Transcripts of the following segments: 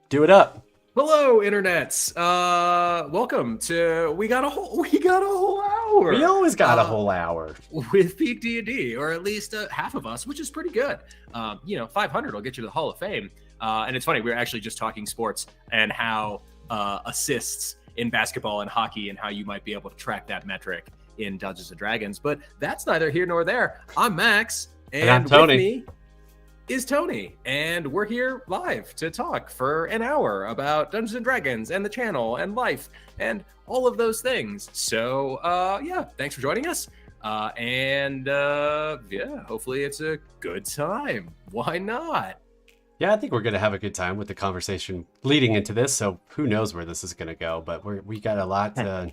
Do it up. Hello, internets. Welcome to we got a whole hour. We always got a whole hour with PeakD&D, or at least half of us, which is pretty good. 500 will get you to the Hall of Fame. And it's funny, we were actually just talking sports and how assists in basketball and hockey and how you might be able to track that metric in Dungeons and Dragons. But that's neither here nor there. I'm Max, and I'm Tony. With me is Tony, and we're here live to talk for an hour about Dungeons and Dragons and the channel and life and all of those things. So thanks for joining us. Hopefully it's a good time. Why not? Yeah, I think we're gonna have a good time with the conversation leading into this. So who knows where this is gonna go? But we got a lot to.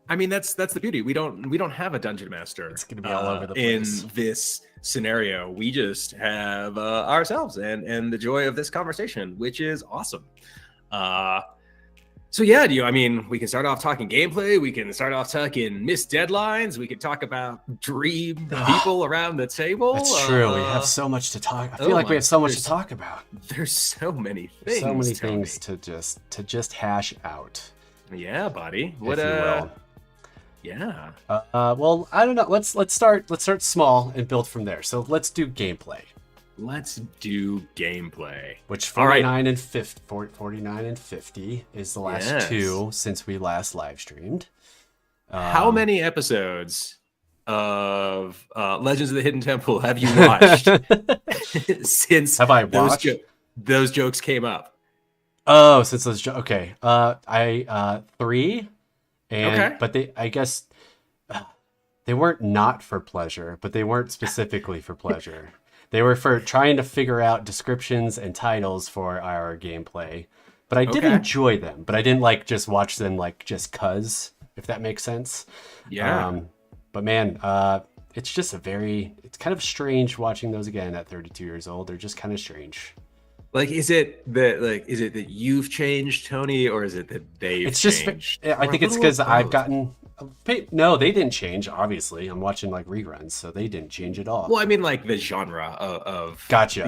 I mean, that's the beauty. We don't have a dungeon master. It's gonna be all over the place in this scenario. We just have ourselves and the joy of this conversation, which is awesome. We can start off talking gameplay. We can start off talking missed deadlines. We could talk about dream people around the table. That's true. We have so much to talk. I feel like we have so much to talk about. There's so many things. So many things to just hash out. Yeah, buddy. What if you will. Yeah. Well, I don't know. Let's start small and build from there. So let's do gameplay. Let's do gameplay. Which 49 and 50 is the last two since we last live streamed. How many episodes of Legends of the Hidden Temple have you watched since have I watched? Those jokes came up? Oh, since those jokes. Okay. I 3. But I guess they weren't not for pleasure, but they weren't specifically for pleasure. They were for trying to figure out descriptions and titles for our gameplay. But I did enjoy them, but I didn't just watch them just cuz, if that makes sense. Yeah. But man, it's just it's kind of strange watching those again at 32 years old. They're just kind of strange. Is it that you've changed, Tony, or is it that they've changed? I think it's because I've gotten. No, they didn't change. Obviously, I'm watching reruns, so they didn't change at all. Well, I mean, the genre of gotcha.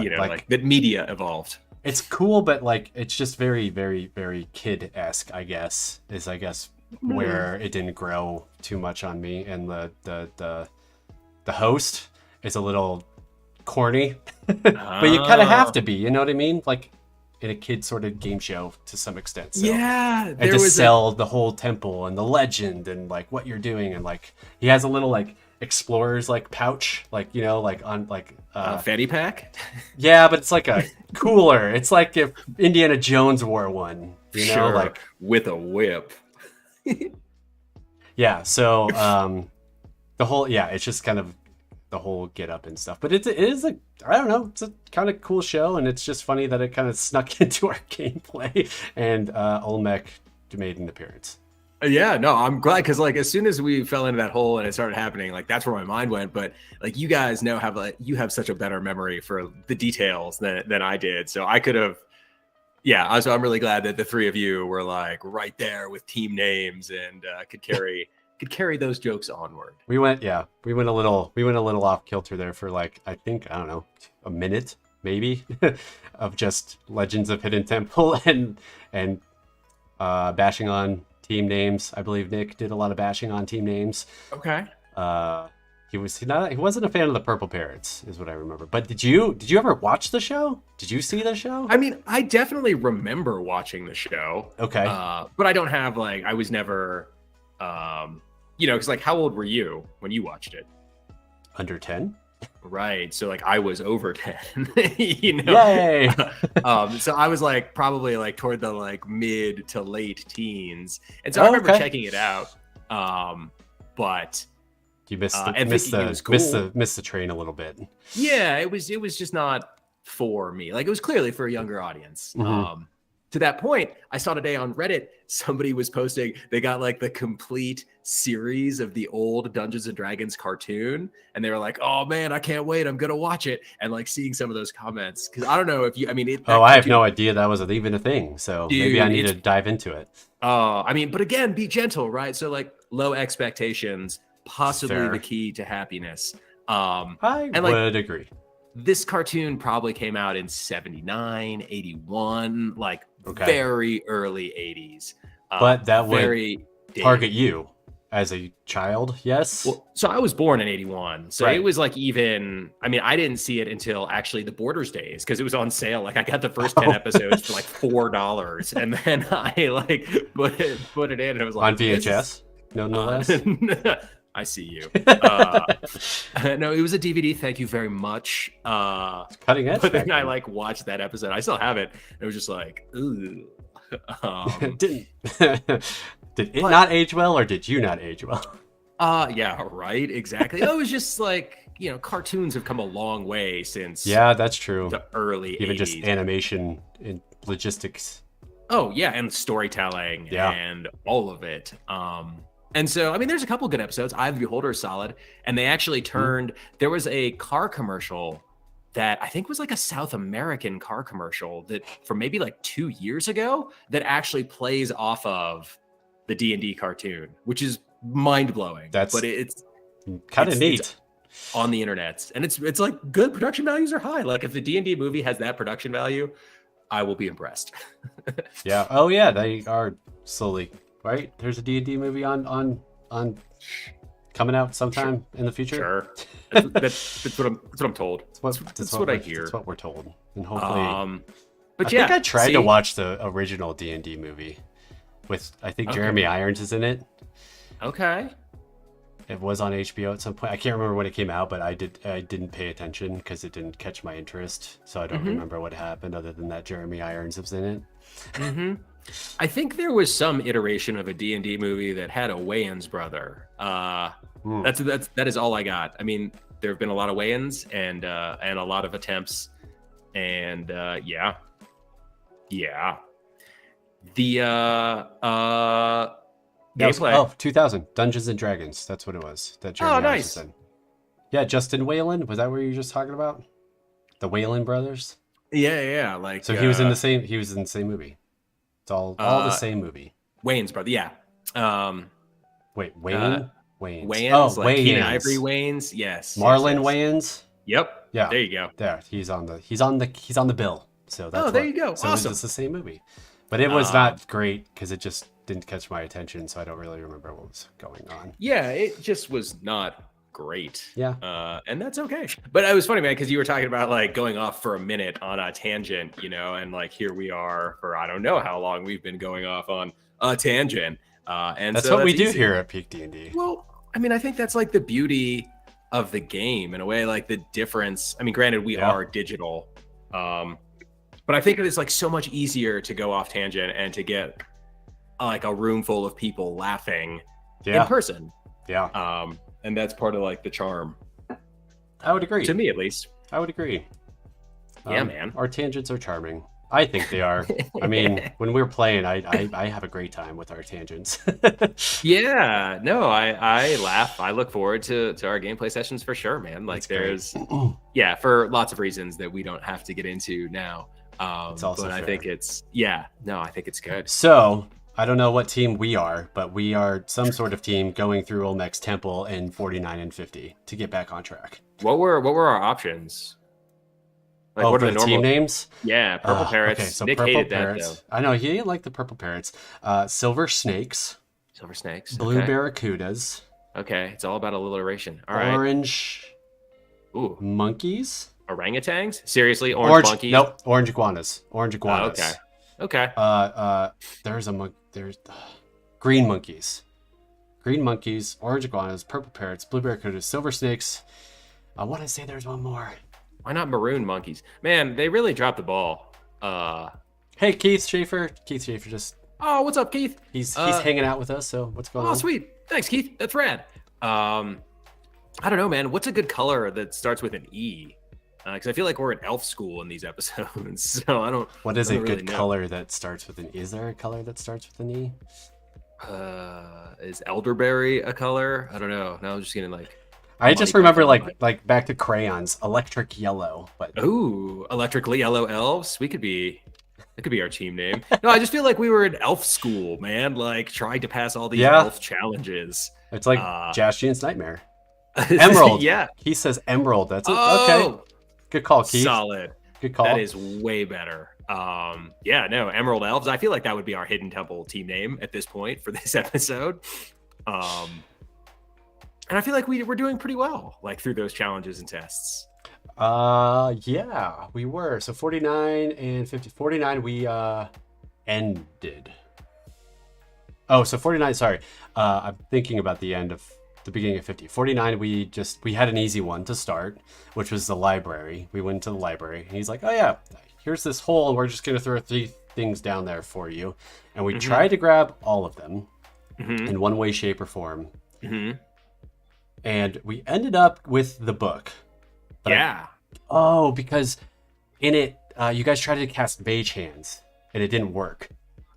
That media evolved. It's cool, but it's just very, very, very kid-esque. I guess where it didn't grow too much on me, and the host is a little corny, but you kind of have to be, you know what I mean, in a kid sort of game show to some extent. So. Yeah, and to sell the whole temple and the legend and what you're doing, and he has a little explorer's pouch, on fanny pack. Yeah, but it's a cooler. It's like if Indiana Jones wore one, you know, with a whip. Yeah, so the whole it's just kind of the whole get up and stuff, but it is I don't know, it's a kind of cool show, and it's just funny that it kind of snuck into our gameplay, and Olmec made an appearance. Yeah, no, I'm glad, because as soon as we fell into that hole and it started happening, that's where my mind went. But you guys now have you have such a better memory for the details than I did, so I could have. Yeah, so I'm really glad that the three of you were right there with team names and could carry those jokes onward. We went a little off kilter there for I think, I don't know, a minute maybe of just Legends of Hidden Temple and bashing on team names. I believe Nick did a lot of bashing on team names. Okay. He wasn't a fan of the Purple Parrots, is what I remember. But did you ever watch the show? Did you see the show? I mean, I definitely remember watching the show. Okay. But I don't have I was never because how old were you when you watched it? Under 10. Right. So I was over 10. Yay! So I was probably toward the mid to late teens, and so I remember checking it out. But you missed the train a little bit. Yeah, it was just not for me. It was clearly for a younger audience. Mm-hmm. To that point, I saw today on Reddit, somebody was posting, they got the complete series of the old Dungeons and Dragons cartoon. And they were like, oh man, I can't wait. I'm going to watch it. And seeing some of those comments, because I don't know if you, I have no idea that was even a thing. So maybe I need to dive into it. But again, be gentle, right? So low expectations, possibly the key to happiness. I would agree. this cartoon probably came out in 79, 81, like very early 80s. But that would target you as a child, yes? Well, so I was born in 81. So it was like I didn't see it until actually the Borders days because it was on sale. Like I got the first 10 episodes for like $4. And then I like put it in and it was like. On VHS? Nonetheless. I see you. No, it was a DVD. Thank you very much. Cutting edge. But then I like watched that episode. I still have it. It was just like, ooh. Did it not age well, or did you not age well? Yeah, right. Exactly. It was just like, cartoons have come a long way since. Yeah, that's true. The early even 80s. Just animation and logistics. Oh yeah, and storytelling and all of it. And so, there's a couple good episodes. Eye of the Beholder is solid. And they actually turned, there was a car commercial that I think was like a South American car commercial that from maybe like 2 years ago that actually plays off of the D&D cartoon, which is mind blowing. But it's kind of neat. It's on the internet. And it's like good production values are high. Like if the D&D movie has that production value, I will be impressed. Yeah. Oh yeah, they are slowly. Right? There's a D&D movie on coming out sometime in the future. Sure. That's what I'm told. That's what I hear. That's what we're told. And hopefully but I think I tried to watch the original D&D movie with I think Jeremy Irons is in it. Okay. It was on HBO at some point. I can't remember when it came out, but I didn't pay attention because it didn't catch my interest. So I don't remember what happened other than that Jeremy Irons was in it. Mm-hmm. I think there was some iteration of a D&D movie that had a Wayans brother. That is all I got. There have been a lot of Wayans and a lot of attempts, and yeah. The gameplay. 2000 Dungeons and Dragons. That's what it was. That Jeremy Irons was in. Yeah, Justin Whalen. Was that what you were just talking about? The Whalen brothers. Yeah. Like so, he was in the same. He was in the same movie. It's all the same movie. Wayne's brother, yeah. Wait, Wayne? Wayans. Wayans. Like Keenan Ivory Wayans. Yes. Marlon Wayans. Yep. Yeah. There you go. There. He's on the bill. So that's there you go. So awesome. It's the same movie, but it was not great because it just didn't catch my attention. So I don't really remember what was going on. Yeah, it just was not great. Yeah. And that's okay. But it was funny, man, because you were talking about like going off for a minute on a tangent, and like here we are for I don't know how long we've been going off on a tangent. And that's what we do here at PeakD&D. Well, I think that's like the beauty of the game in a way, like the difference. Granted, we are digital, but I think it's like so much easier to go off tangent and to get like a room full of people laughing in person. Yeah. And that's part of like the charm. I would agree. To me, at least. I would agree. Yeah, man. Our tangents are charming. I think they are. When we're playing, I have a great time with our tangents. Yeah. No, I laugh. I look forward to our gameplay sessions for sure, man. Like there's, for lots of reasons that we don't have to get into now. It's also but fair. I think it's, I think it's good. So I don't know what team we are, but we are some sort of team going through Olmec's Temple in 49 and 50 to get back on track. What were our options? Like, what are the team names? Yeah, Purple Parrots. Okay, so Nick Purple hated Parrots. that, though. I know, he didn't like the Purple Parrots. Silver Snakes. Blue Barracudas. Okay, it's all about alliteration. All Orange right. Ooh. Monkeys. Orangutans? Seriously, orange monkeys? Nope, orange iguanas. Orange iguanas. Okay. There's green monkeys. Green monkeys, orange iguanas, purple parrots, blue barracudas, silver snakes. I want to say there's one more. Why not maroon monkeys? Man, they really dropped the ball. Hey, Keith Schaefer. Keith Schaefer just... Oh, what's up, Keith? He's hanging out with us, so what's going on? Oh, sweet. Thanks, Keith. That's rad. I don't know, man. What's a good color that starts with an E? Because I feel like we're at elf school in these episodes, so I don't... What is a good color that starts with an E? Is there a color that starts with an E? Is elderberry a color? I don't know. Now I'm just getting like... I just remember like back to crayons, electric yellow. But ooh, electrically yellow elves. That could be our team name. No, I just feel like we were in elf school, man. Like trying to pass all these elf challenges. It's like Jastian's Nightmare. Emerald. Yeah. He says emerald. That's it. Okay. Good call, Keith. Solid. Good call. That is way better. Emerald Elves. I feel like that would be our Hidden Temple team name at this point for this episode. And I feel like we're doing pretty well, like through those challenges and tests. Yeah, we were. So 49 and 50. 49 we ended. Oh, so 49, sorry. I'm thinking about the beginning of 50. 49 we had an easy one to start, which was the library. We went to the library and he's like, "Oh yeah, here's this hole and we're just going to throw 3 things down there for you." And we tried to grab all of them in one way, shape, or form. And we ended up with the book. Because in it, you guys tried to cast mage hands, and it didn't work.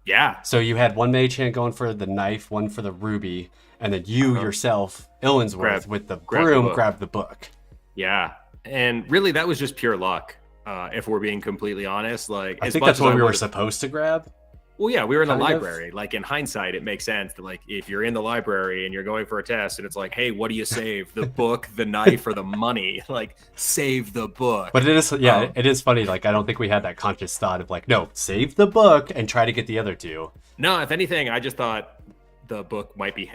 Yeah. So you had one mage hand going for the knife, one for the ruby, and then you yourself, Illinsworth, with the broom, grabbed the book. Yeah. And really, that was just pure luck, if we're being completely honest. Like, I think that's what we were supposed to grab. Well, yeah, we were in the library. Like, in hindsight, it makes sense that, like, if you're in the library and you're going for a test and it's like, hey, what do you save? The book, the knife, or the money? Like, save the book. But it is, it is funny. Like, I don't think we had that conscious thought of like, no, save the book and try to get the other 2. No, if anything, I just thought the book might be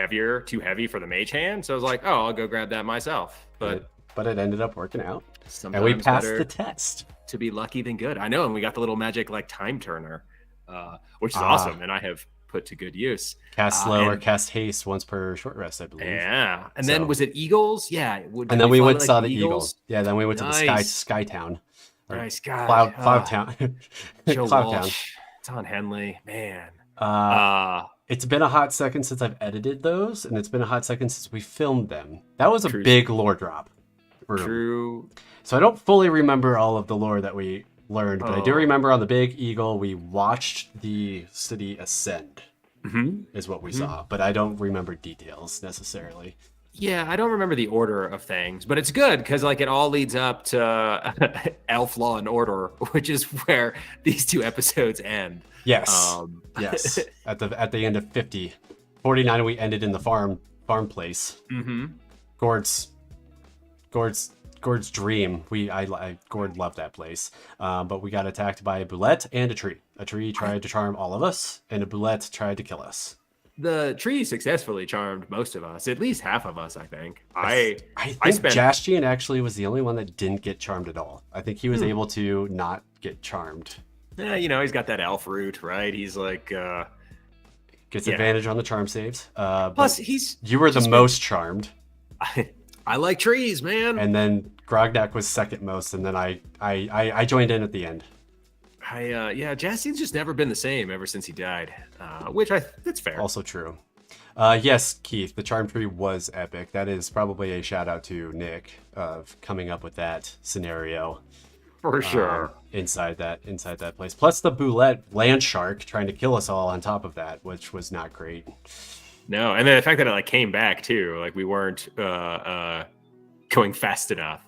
too heavy for the mage hand. So I was like, oh, I'll go grab that myself. But it ended up working out. And we passed the test. To be lucky than good. I know. And we got the little magic, like, time turner. Which is awesome, and I have put to good use. Cast slow or cast haste once per short rest, I believe. Yeah, and then was it eagles? Yeah, and then we went saw the eagles. Yeah, then we went to the Sky Town. Nice guy. Cloud Town. Joe Cloud Walsh. Town. Don Henley, man. It's been a hot second since I've edited those, and it's been a hot second since we filmed them. That was a big lore drop. True. So I don't fully remember all of the lore that we learned, but I do remember on the big eagle we watched the city ascend is what we saw, but I don't remember details necessarily. Yeah, I don't remember the order of things, but it's good because like it all leads up to Elf Law and Order, which is where these 2 episodes end. Yes. Yes. At the end of 50. 49 we ended in the farm place. Gord's dream. Gord loved that place. But we got attacked by a boulette and a tree. A tree tried to charm all of us, and a boulette tried to kill us. The tree successfully charmed most of us, at least half of us, I think. I think Jastian actually was the only one that didn't get charmed at all. I think he was able to not get charmed. Yeah, he's got that elf root, right? He's like gets advantage on the charm saves. Plus, you were the most charmed. I like trees, man. And then Grognak was second most, and then I joined in at the end. Jastian's just never been the same ever since he died, which that's fair. Also true. Yes, Keith, the charm tree was epic. That is probably a shout out to Nick of coming up with that scenario. For sure. Inside that place. Plus the boulette land shark trying to kill us all on top of that, which was not great. No, and then the fact that it like came back too, like we weren't going fast enough.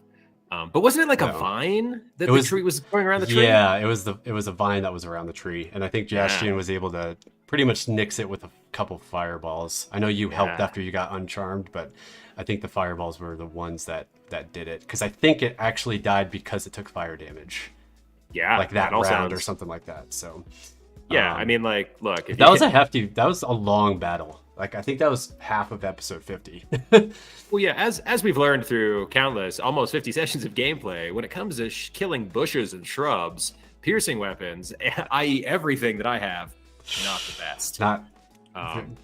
But wasn't it like a vine that the tree was going around the tree? Yeah, it was a vine that was around the tree, and I think Jastian was able to pretty much nix it with a couple fireballs. I know you helped after you got uncharmed, but I think the fireballs were the ones that did it, because I think it actually died because it took fire damage. Yeah, like that round or something like that. So yeah, I mean, like, look, that was a long battle. Like, I think that was half of episode 50. Well, yeah, as we've learned through countless, almost 50 sessions of gameplay, when it comes to killing bushes and shrubs, piercing weapons, i.e. everything that I have, not the best.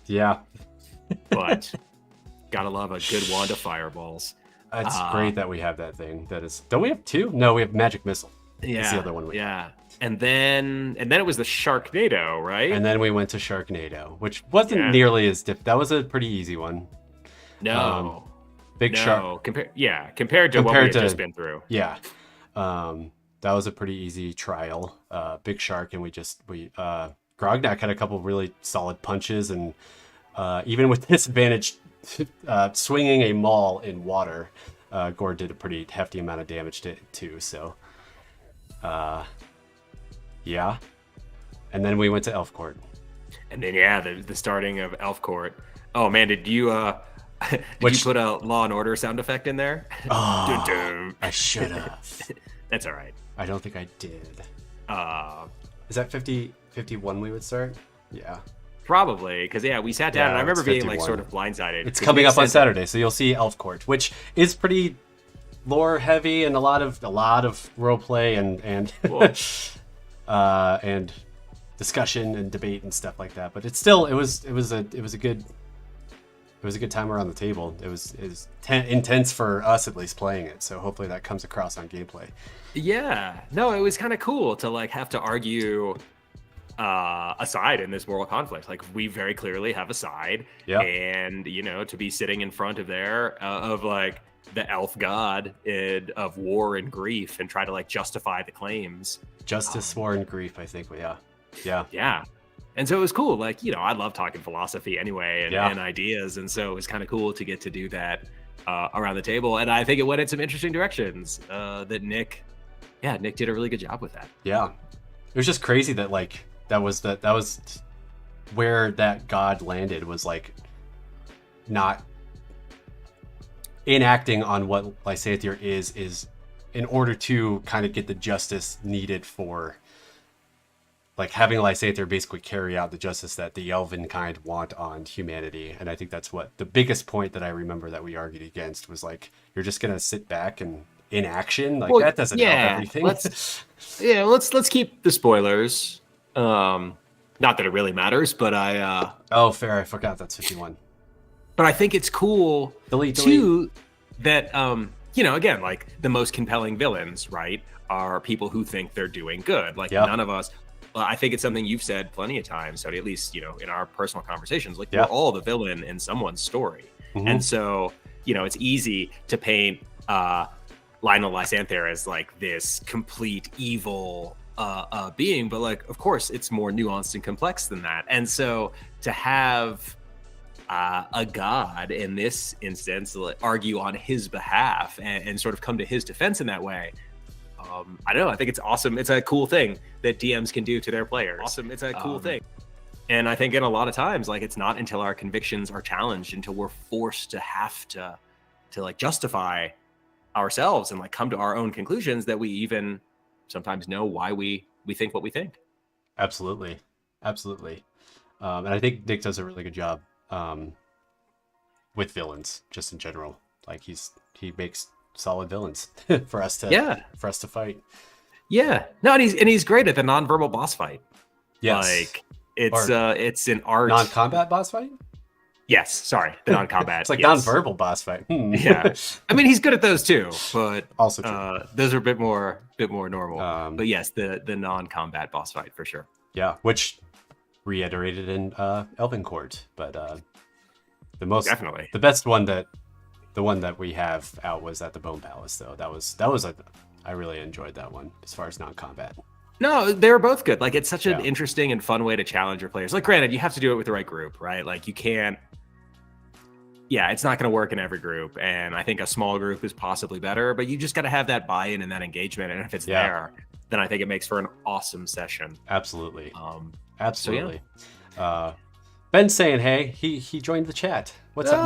Yeah. But gotta love a good wand of fireballs. It's great that we have that thing. Don't we have 2? No, we have magic missile. Yeah. That's the other one we have. And then it was the Sharknado, right? And then we went to Sharknado, which wasn't nearly as that was a pretty easy one. No. Big shark. Compared to what we had just been through. Yeah. That was a pretty easy trial. Big shark, and we Grognak had a couple really solid punches, and even with disadvantage swinging a maul in water, Gord did a pretty hefty amount of damage to it too, so yeah. And then we went to Elf Court. And then the starting of Elf Court. Oh man, did you you put a Law and Order sound effect in there? Oh, I should have. That's all right. I don't think I did. Is that 51 we would start? Yeah. Probably, because we sat down and I remember being 51. like sort of blindsided. It's coming up on Saturday, so you'll see Elf Court, which is pretty lore heavy and a lot of role play and and discussion and debate and stuff like that. But it's still it was a good time around the table. It was intense for us at least playing it. So hopefully that comes across on gameplay. Yeah, no, it was kind of cool to like have to argue a side in this moral conflict. Like we very clearly have a side, and to be sitting in front of of like the elf god of war and grief and try to like justify the claims. Justice, war, and grief. I think. Yeah. And so it was cool. Like I love talking philosophy anyway and ideas, and so it was kind of cool to get to do that around the table. And I think it went in some interesting directions that Nick did a really good job with that. Yeah, it was just crazy that like that was where that god landed, was like not enacting on what Lysanther is in order to kind of get the justice needed for like having Lysanther basically carry out the justice that the elven kind want on humanity. And I think that's what the biggest point that I remember that we argued against was like, you're just gonna sit back and in action, like that doesn't help everything. Let's keep the spoilers. Not that it really matters, but fair, I forgot that's 51. But I think it's cool too that again, like the most compelling villains, right, are people who think they're doing good. Like none of us. Well, I think it's something you've said plenty of times, so at least in our personal conversations, like we're all the villain in someone's story, and so it's easy to paint Lionel Lysanther as like this complete evil being, but like of course it's more nuanced and complex than that. And so to have a god in this instance argue on his behalf and sort of come to his defense in that way, I don't know, I think it's awesome. It's a cool thing that DMs can do to their players. It's a cool thing. And I think in a lot of times, like it's not until our convictions are challenged, until we're forced to have to like justify ourselves and like come to our own conclusions, that we even sometimes know why we think what we think. Absolutely. And I think Nick does a really good job with villains just in general. Like he makes solid villains for us to fight. Yeah. No, and he's great at the non-verbal boss fight. Yes. Like it's an art. Non-combat boss fight? Yes, sorry, the non-combat. It's like non-verbal boss fight. Yeah, I mean he's good at those too, but also true. Those are a bit more normal. But yes, the non-combat boss fight for sure. Yeah, which reiterated in Elven Court, but the best one the one that we have out was at the Bone Palace though. I really enjoyed that one as far as non-combat. No, they were both good. Like it's such an interesting and fun way to challenge your players. Like granted, you have to do it with the right group, right? Like you can't. Yeah, it's not going to work in every group, and I think a small group is possibly better. But you just got to have that buy-in and that engagement, and if it's there, then I think it makes for an awesome session. Absolutely, absolutely. So Ben's saying, "Hey, he joined the chat. What's up,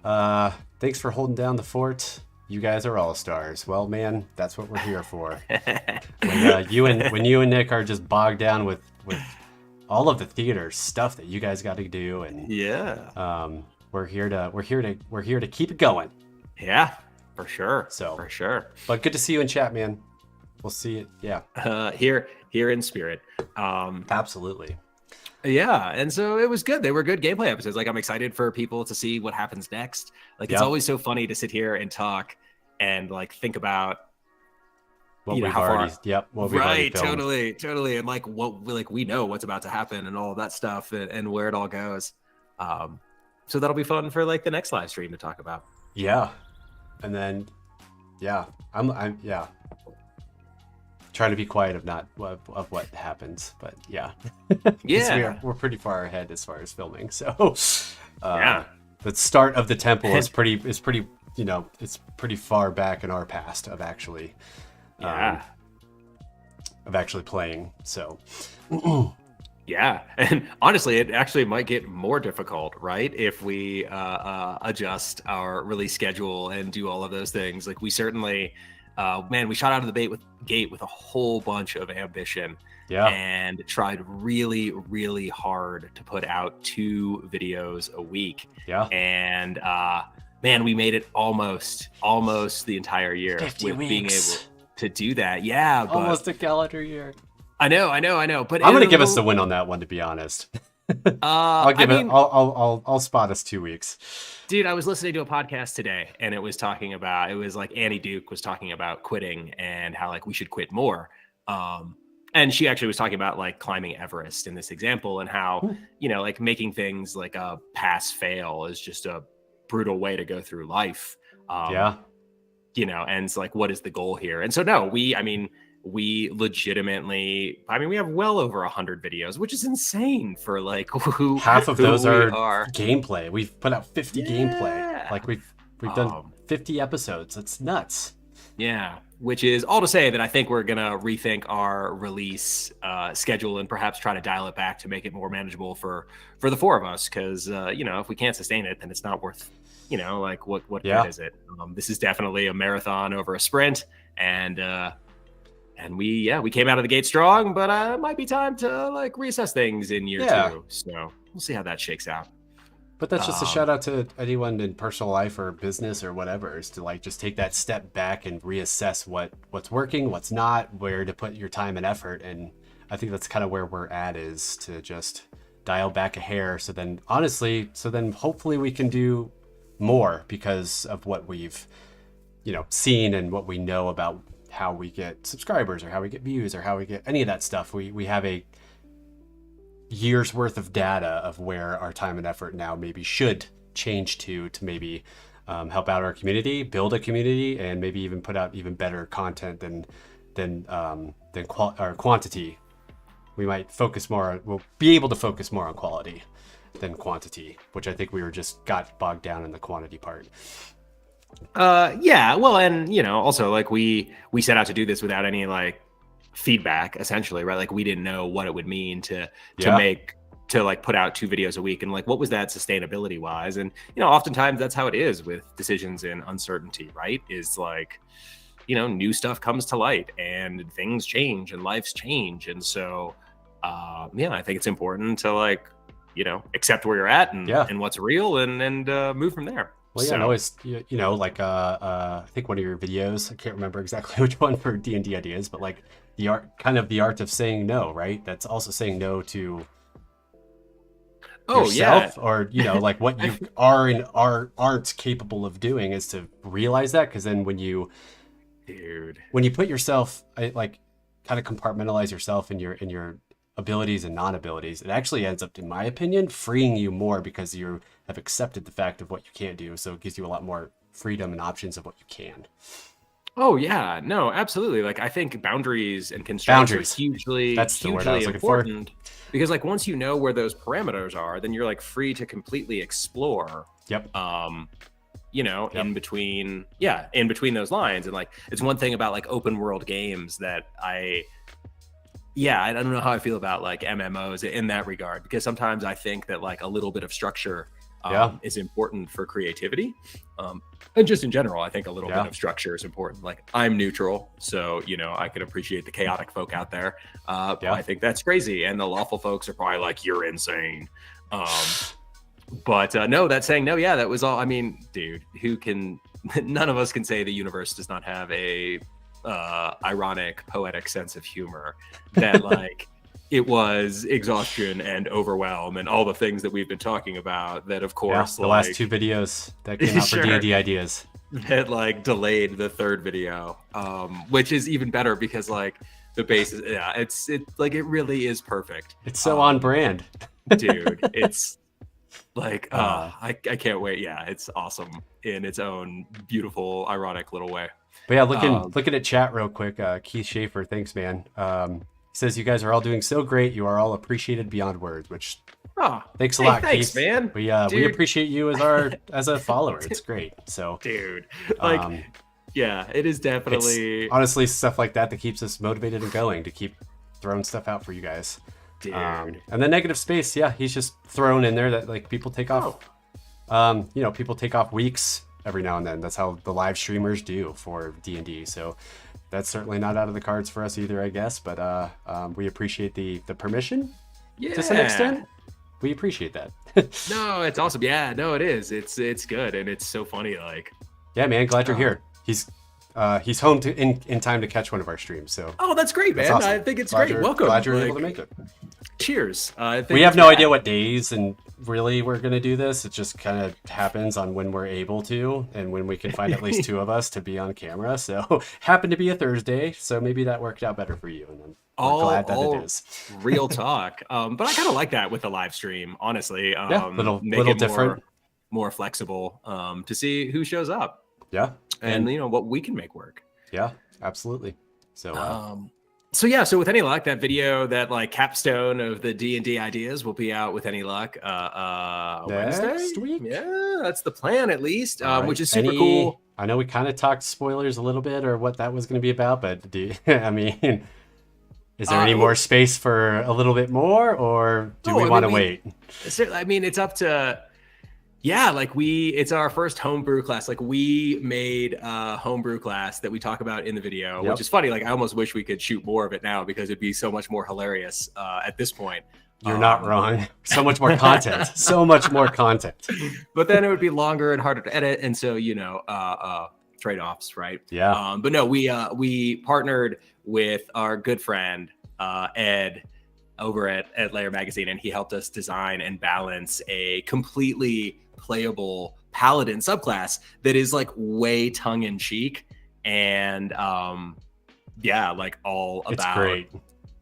man? Thanks for holding down the fort. You guys are all stars." Well, man, that's what we're here for. When you and Nick are just bogged down with all of the theater stuff that you guys got to do, and we're here to keep it going. Yeah, for sure. But good to see you in chat, man. We'll see it. Yeah. Here in spirit. Absolutely. Yeah, and so it was good. They were good gameplay episodes. Like I'm excited for people to see what happens next. Like it's always so funny to sit here and talk and like think about what we've already right, totally, and like we know what's about to happen and all of that stuff and where it all goes. So that'll be fun for like the next live stream to talk about. Yeah, and then I'm trying to be quiet of what happens, but we're pretty far ahead as far as filming. So the start of the temple is pretty it's pretty far back in our past of actually playing. So yeah, and honestly it actually might get more difficult, right, if we adjust our release schedule and do all of those things. Like we certainly man, we shot out of the gate with a whole bunch of ambition. Yeah. And tried really, really hard to put out 2 videos a week. Yeah. And man, we made it almost the entire year 50 with weeks. being able to do that. Yeah, but almost a calendar year. I know. But I'm gonna give us the win on that one, to be honest. I'll spot us 2 weeks. Dude, I was listening to a podcast today, and it was like Annie Duke was talking about quitting and how like we should quit more. And she actually was talking about like climbing Everest in this example, and how, like making things like a pass fail is just a brutal way to go through life. And it's like, what is the goal here? And so, no, we legitimately, we have well over 100 videos, which is insane for like half of those are gameplay. We've put out 50 gameplay. Like we've done 50 episodes. That's nuts. Yeah, which is all to say that I think we're going to rethink our release schedule and perhaps try to dial it back to make it more manageable for the 4 of us. Because, if we can't sustain it, then it's not worth, like what good is it? This is definitely a marathon over a sprint. And we came out of the gate strong, but it might be time to like reassess things in year 2. So we'll see how that shakes out. But that's just a shout out to anyone in personal life or business or whatever, is to like just take that step back and reassess what's working, what's not, where to put your time and effort. And I think that's kind of where we're at, is to just dial back a hair. So then hopefully we can do more because of what we've, seen and what we know about how we get subscribers or how we get views or how we get any of that stuff. We have a year's worth of data of where our time and effort now maybe should change to maybe help out our community, build a community, and maybe even put out even better content than quantity. We might we'll be able to focus more on quality than quantity, which I think we got bogged down in the quantity part. Well, and also like we set out to do this without any like feedback, essentially, right? Like we didn't know what it would mean to put out 2 videos a week, and like what was that sustainability wise. And oftentimes that's how it is with decisions in uncertainty, right? Is like new stuff comes to light and things change and lives change. And so I think it's important to like accept where you're at and what's real and move from there. Well, yeah, always, I think one of your videos, I can't remember exactly which one, for D&D ideas, but like the art of saying no, right? That's also saying no to yourself, or like what you are and aren't capable of doing, is to realize that. Because then when you put yourself, like kind of compartmentalize yourself in your abilities and non-abilities, it actually ends up, in my opinion, freeing you more, because you have accepted the fact of what you can't do. So it gives you a lot more freedom and options of what you can. Oh yeah, no, absolutely. Like I think boundaries and constraints are hugely important, because like once you know where those parameters are, then you're like free to completely explore. Yep. In between those lines. And like it's one thing about like open world games that I don't know how I feel about like MMOs in that regard, because sometimes I think that like a little bit of structure is important for creativity. And just in general, I think a little bit of structure is important. Like I'm neutral, so I can appreciate the chaotic folk out there. I think that's crazy, and the lawful folks are probably like, you're insane. But no, that's saying no. Yeah, that was all. I mean, dude, none of us can say the universe does not have a ironic, poetic sense of humor that like it was exhaustion and overwhelm and all the things that we've been talking about that, of course, the last 2 videos that came out for D&D ideas that like delayed the 3rd video, which is even better because like the base is it really is perfect. It's so on brand, dude. It's like I can't wait. Yeah, it's awesome in its own beautiful, ironic little way. But yeah, looking at chat real quick, Keith Schaefer, thanks, man. Says you guys are all doing so great. You are all appreciated beyond words, which thanks a lot, thanks, Keith. Man. We appreciate you as a follower. It's great. So, dude, like, it is definitely honestly stuff like that keeps us motivated and going to keep throwing stuff out for you guys. Dude. And then negative space, he's just thrown in there that like people take off. People take off weeks every now and then. That's how the live streamers do for D&D. So that's certainly not out of the cards for us either, I guess. But we appreciate the permission to some extent. We appreciate that. No, it's awesome. Yeah, no, it is. It's good, and it's so funny. Like, yeah, man, glad you're here. He's home in time to catch one of our streams. So that's great, man. Awesome. I think it's great. Welcome. Glad you're able to make it. Cheers. We have no idea what days and really we're going to do this. It just kind of happens on when we're able to and when we can find at least 2 of us to be on camera. So happened to be a Thursday, so maybe that worked out better for you. And I'm glad that it is. Real talk. But I kind of like that with the live stream, honestly. Little different, more flexible to see who shows up. Yeah, and what we can make work. Yeah, absolutely. So with any luck, that video, that like capstone of the D&D ideas will be out with any luck Wednesday? Next week. Yeah, that's the plan at least, which is super cool. I know we kind of talked spoilers a little bit or what that was going to be about, but I mean, is there any more space for a little bit more, or do we want to wait? I mean, it's up to... Yeah, like it's our first homebrew class. Like we made a homebrew class that we talk about in the video, which is funny. Like I almost wish we could shoot more of it now because it'd be so much more hilarious at this point. You're not wrong. So much more content. So much more content. But then it would be longer and harder to edit. And so, trade-offs, right? Yeah. But no, we partnered with our good friend, Ed, over at Layer Magazine, and he helped us design and balance a completely playable paladin subclass that is like way tongue-in-cheek and like all about... It's great.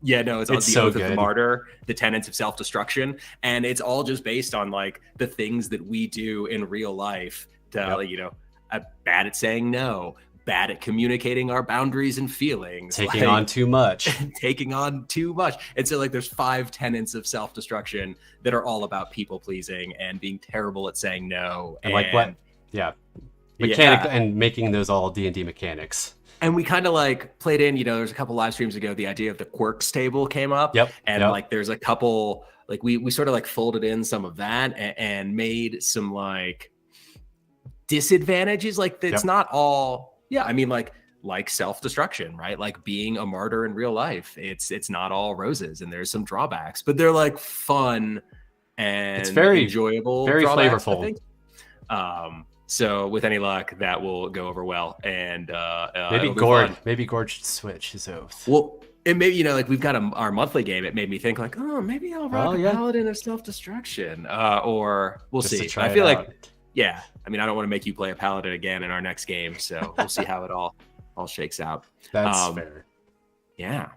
Yeah, no, it's all the so Oath good. of the Martyr, the tenets of self-destruction, and it's all just based on like the things that we do in real life to, bad at saying no, bad at communicating our boundaries and feelings, taking on too much. And so like there's 5 tenets of self-destruction that are all about people pleasing and being terrible at saying no. And like what? Yeah. Mechanic and making those all D&D mechanics. And we kind of like played in, there's a couple live streams ago, the idea of the quirks table came up. Yep. And like there's a couple, like we sort of like folded in some of that and made some like disadvantages. Like it's not all... Yeah, I mean, like self-destruction, right? Like being a martyr in real life, it's not all roses, and there's some drawbacks, but they're like fun and it's very enjoyable, very flavorful. I think. So with any luck, that will go over well, and maybe Gord should switch his oath. Well, and maybe like we've got our monthly game. It made me think like, oh, maybe I'll rock a paladin of self-destruction, or we'll just see. I feel like. Yeah, I mean, I don't want to make you play a paladin again in our next game, so we'll see how it all shakes out. That's fair. Yeah.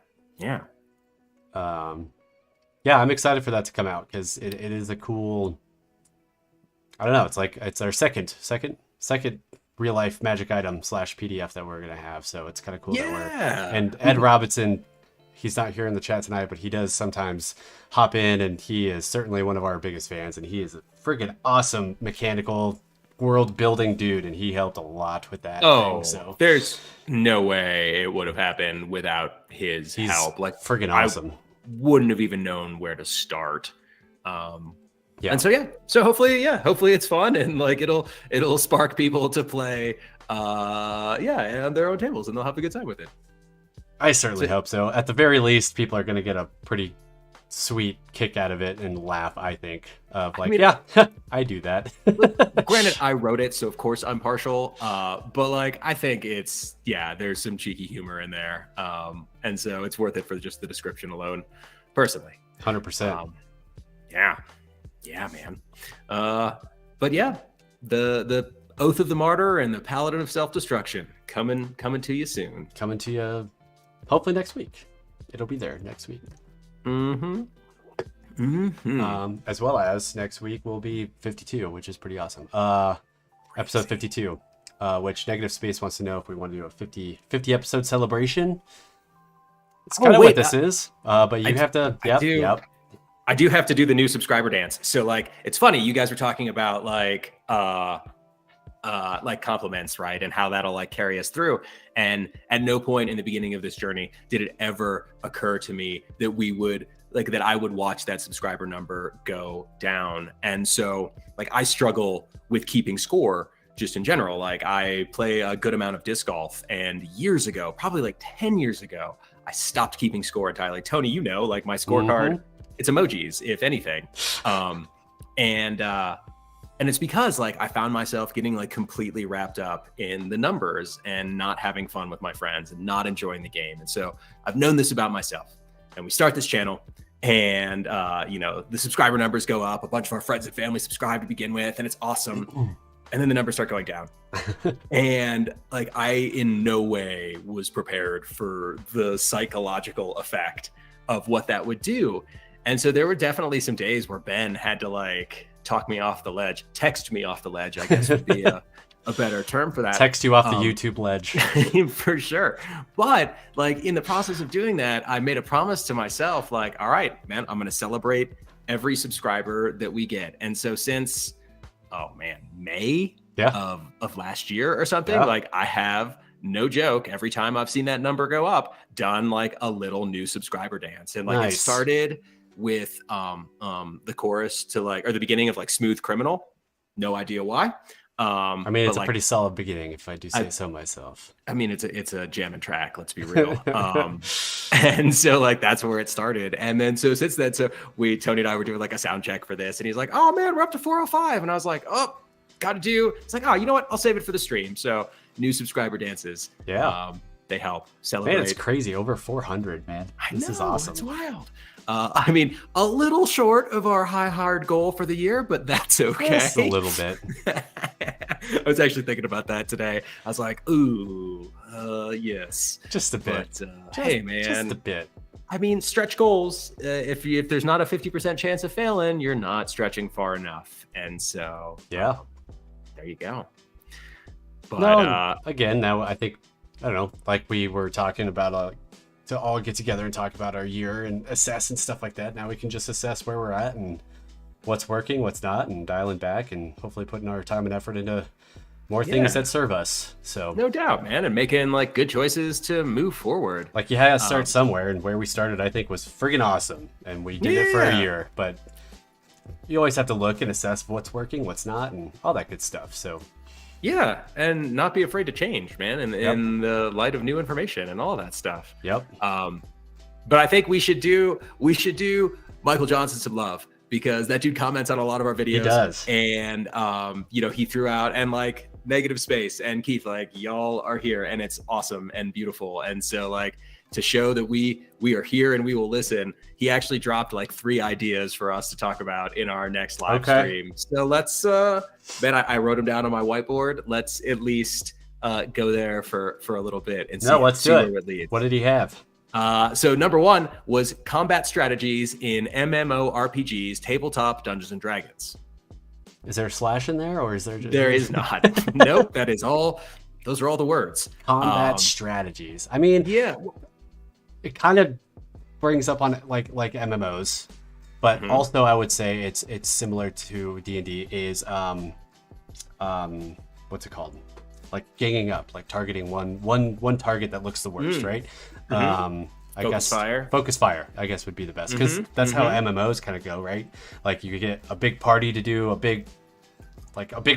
I'm excited for that to come out because it is a cool... I don't know. It's our second real life magic item / PDF that we're gonna have, so it's kind of cool. And Ed Robinson, he's not here in the chat tonight, but he does sometimes hop in, and he is certainly one of our biggest fans, and he is a friggin' awesome mechanical world building dude, and he helped a lot with that thing. So there's no way it would have happened without his help. Like friggin' awesome. I wouldn't have even known where to start. And so hopefully it's fun, and like it'll spark people to play on their own tables, and they'll have a good time with it. I certainly hope so. At the very least, people are going to get a pretty sweet kick out of it and laugh, I think. I do that. Granted, I wrote it, so of course I'm partial. But like, I think there's some cheeky humor in there. And so it's worth it for just the description alone, personally. 100%. Yeah, man. But yeah, the Oath of the Martyr and the Paladin of Self-Destruction coming to you soon. Coming to you, hopefully next week. It'll be there next week. As well as next week will be 52, which is pretty awesome. Episode 52, which Negative Space wants to know if we want to do a 50 episode celebration. It's kind of what this is, but you have to. I do have to do the new subscriber dance. So like, it's funny. You guys were talking about like compliments, right? And how that'll like carry us through. And at no point in the beginning of this journey did it ever occur to me that that I would watch that subscriber number go down. And so like, I struggle with keeping score just in general. Like I play a good amount of disc golf, and years ago, probably like 10 years ago, I stopped keeping score entirely. Tony, you know, like my scorecard, it's emojis, if anything. And it's because like I found myself getting like completely wrapped up in the numbers and not having fun with my friends and not enjoying the game. And so I've known this about myself. And we start this channel, and you know, the subscriber numbers go up. A bunch of our friends and family subscribe to begin with, and it's awesome. And then the numbers start going down. And like I in no way was prepared for the psychological effect of what that would do. And so there were definitely some days where Ben had to like talk me off the ledge, text me off the ledge, I guess would be a better term for that. Text you off the YouTube ledge. For sure. But like in the process of doing that, I made a promise to myself, like, all right, man, I'm going to celebrate every subscriber that we get. And so since, May of last year or something, like I have, no joke, every time I've seen that number go up, done like a little new subscriber dance. And like it started with the chorus to like, or the beginning of like Smooth Criminal. No idea why. I mean, it's a pretty solid beginning, if I do say so myself. I mean, it's a jamming track, let's be real. And so like that's where it started. And then so since then, Tony and I were doing like a sound check for this, and he's like, oh man, we're up to 405. And I was like, oh, it's like, oh, you know what? I'll save it for the stream. So new subscriber dances. Yeah. They help celebrate. Man, it's crazy. Over 400, man. This is awesome. It's wild. I mean, a little short of our hard goal for the year, but that's okay. Just a little bit. I was actually thinking about that today. I was like, ooh, yes. Just a bit. But, hey, man. Just a bit. I mean, stretch goals. If there's not a 50% chance of failing, you're not stretching far enough. And so, there you go. But again, now I think, I don't know, like we were talking about to all get together and talk about our year and assess and stuff like that. Now we can just assess where we're at and what's working, what's not, and dialing back and hopefully putting our time and effort into more things that serve us. So no doubt, man, and making like good choices to move forward. Like you had to start somewhere, and where we started, I think, was friggin' awesome, and we did it for a year. But you always have to look and assess what's working, what's not, and all that good stuff. So. Yeah, and not be afraid to change, man, in the light of new information and all that stuff. Yep. But I think we should do Michael Johnson some love, because that dude comments on a lot of our videos. He does. And he threw out, and like Negative Space and Keith, like y'all are here, and it's awesome and beautiful. And so like to show that we are here and we will listen, he actually dropped like 3 ideas for us to talk about in our next live stream. So let's Ben, I wrote them down on my whiteboard. Let's at least go there for a little bit and see where it leads. What did he have? So number 1 was combat strategies in MMORPGs, tabletop Dungeons and Dragons. Is there a slash in there, or is there just... There is not. Nope, that is all. Those are all the words. Combat strategies. I mean, it kind of brings up on like MMOs, but also I would say it's similar to D&D. Is what's it called? Like ganging up, like targeting one target that looks the worst, right? Focus fire, I guess would be the best, because that's how MMOs kind of go, right? Like you get a big party to do a big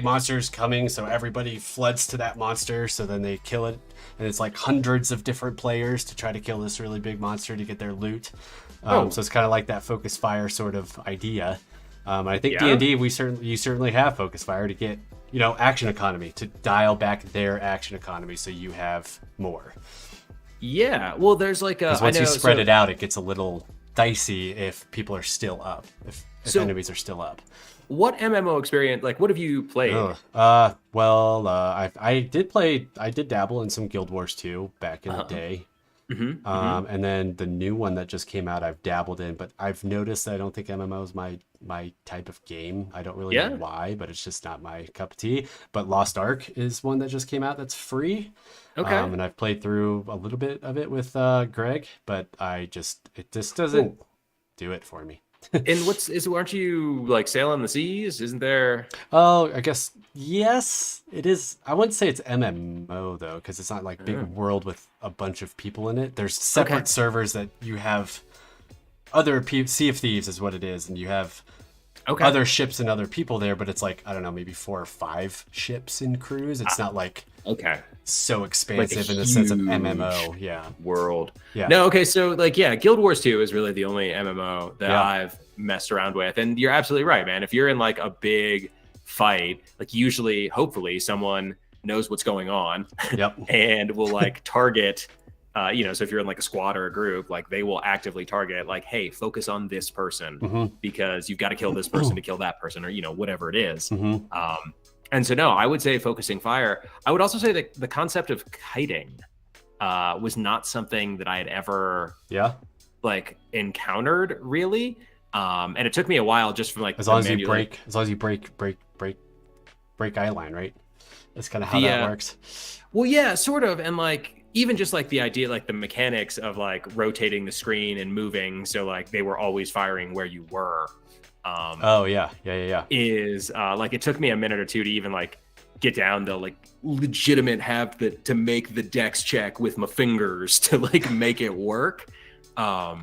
monster's coming, so everybody floods to that monster, so then they kill it, and it's like hundreds of different players to try to kill this really big monster to get their loot. So it's kind of like that focus fire sort of idea. I think D&D, you certainly have focus fire to get, action economy, to dial back their action economy so you have more. Yeah, well, there's like a... Because once you spread it out, it gets a little dicey if people are still up, if enemies are still up. What MMO experience, like, what have you played? I did dabble in some Guild Wars 2 back in the day. And then the new one that just came out, I've dabbled in, but I've noticed that I don't think MMO is my type of game. I don't really know why, but it's just not my cup of tea. But Lost Ark is one that just came out that's free. Okay. And I've played through a little bit of it with Greg, but it just doesn't do it for me. And aren't you like sailing the seas? Isn't there? Oh, I guess yes, it is. I wouldn't say it's MMO though, because it's not like big world with a bunch of people in it. There's separate servers that you have. Sea of Thieves is what it is, and you have other ships and other people there, but it's like, I don't know, maybe 4 or 5 ships in crews. It's not like so expansive in the sense of MMO. Yeah. World. Yeah. No, okay. So like, yeah, Guild Wars 2 is really the only MMO that I've messed around with. And you're absolutely right, man. If you're in like a big fight, like usually, hopefully someone knows what's going on and will like target so if you're in like a squad or a group, like they will actively target like, hey, focus on this person because you've got to kill this person to kill that person, or whatever it is. And so no, I would say focusing fire. I would also say that the concept of kiting was not something that I had ever like encountered really. And it took me a while just from like as long as you break eye line, right? That's kind of how that works. Well, yeah, sort of. And like even just like the idea, like the mechanics of like rotating the screen and moving, so like they were always firing where you were. Is like it took me a minute or two to even like get down to like legitimate to make the dex check with my fingers to like make it work. But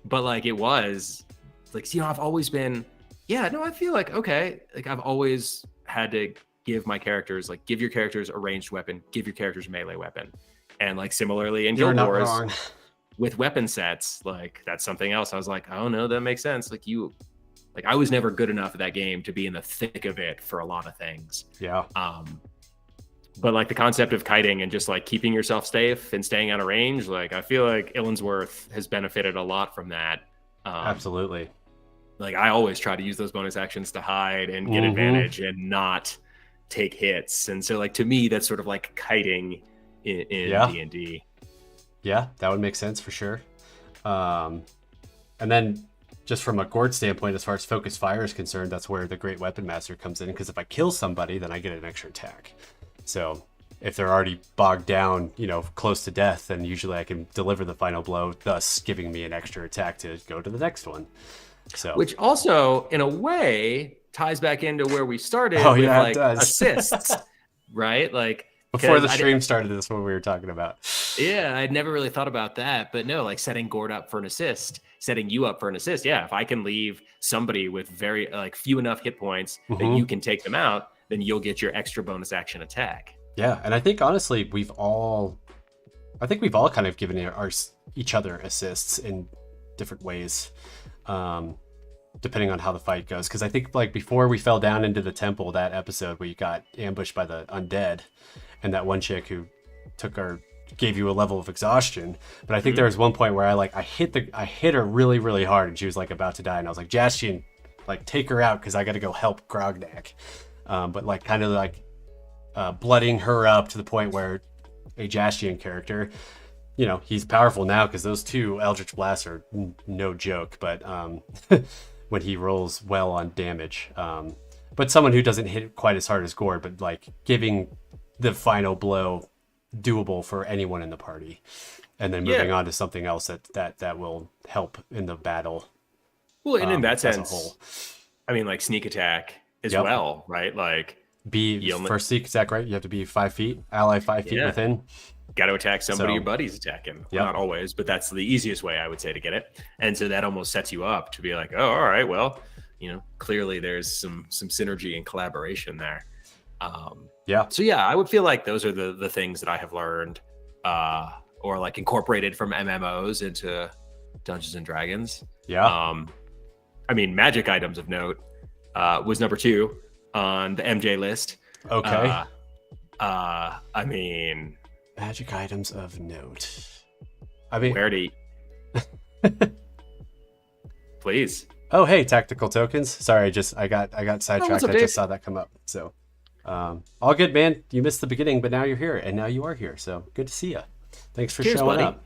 like it was like, I've always been, I feel like, okay, like I've always had to give my characters, like give your characters a ranged weapon, give your characters a melee weapon. And like similarly in Guild Wars with weapon sets, like that's something else. I was like, oh no, that makes sense. Like I was never good enough at that game to be in the thick of it for a lot of things. Yeah. But like the concept of kiting and just like keeping yourself safe and staying out of range, like I feel like Illinsworth has benefited a lot from that. Absolutely. Like I always try to use those bonus actions to hide and get advantage and not take hits. And so like to me, that's sort of like kiting in D&D. Yeah, that would make sense for sure. And then just from a Gord standpoint, as far as focus fire is concerned, that's where the Great Weapon Master comes in, because if I kill somebody, then I get an extra attack. So if they're already bogged down, close to death, then usually I can deliver the final blow, thus giving me an extra attack to go to the next one. So, which also, in a way, ties back into where we started with like assists, right? Like before the stream started, this is what we were talking about. Yeah, I'd never really thought about that, but no, like setting Gord up for an assist, setting you up for an assist. Yeah, if I can leave somebody with very like few enough hit points that you can take them out, then you'll get your extra bonus action attack. Yeah, and I think honestly, we've all kind of given each other assists in different ways, depending on how the fight goes. Because I think like before we fell down into the temple, that episode where you got ambushed by the undead, and that one chick who gave you a level of exhaustion. But I think there was one point where I hit her really, really hard, and she was like about to die, and I was like, Jastian, like take her out because I got to go help Grognak. But like kind of like blooding her up to the point where a Jastian character, he's powerful now because those 2 Eldritch Blasts are no joke, but when he rolls well on damage. But someone who doesn't hit quite as hard as Gord, but like giving the final blow doable for anyone in the party, and then moving on to something else that will help in the battle. Well, and in that sense, I mean, like sneak attack as well, right? Like for sneak attack, right? You have to be 5 feet, ally 5 feet within. Got to attack somebody your buddy's attacking. Well, not always, but that's the easiest way I would say to get it. And so that almost sets you up to be like, oh, all right, well, clearly there's some synergy and collaboration there. So yeah, I would feel like those are the things that I have learned or like incorporated from MMOs into Dungeons and Dragons. I mean, magic items of note was number 2 on the MJ list. Okay. I mean, magic items of note. I mean, where to eat? Please. Oh, hey, tactical tokens. Sorry, I got sidetracked. I just saw that come up. So, all good, man. You missed the beginning, but now you're here, and now you are here. So good to see you. Thanks for showing up.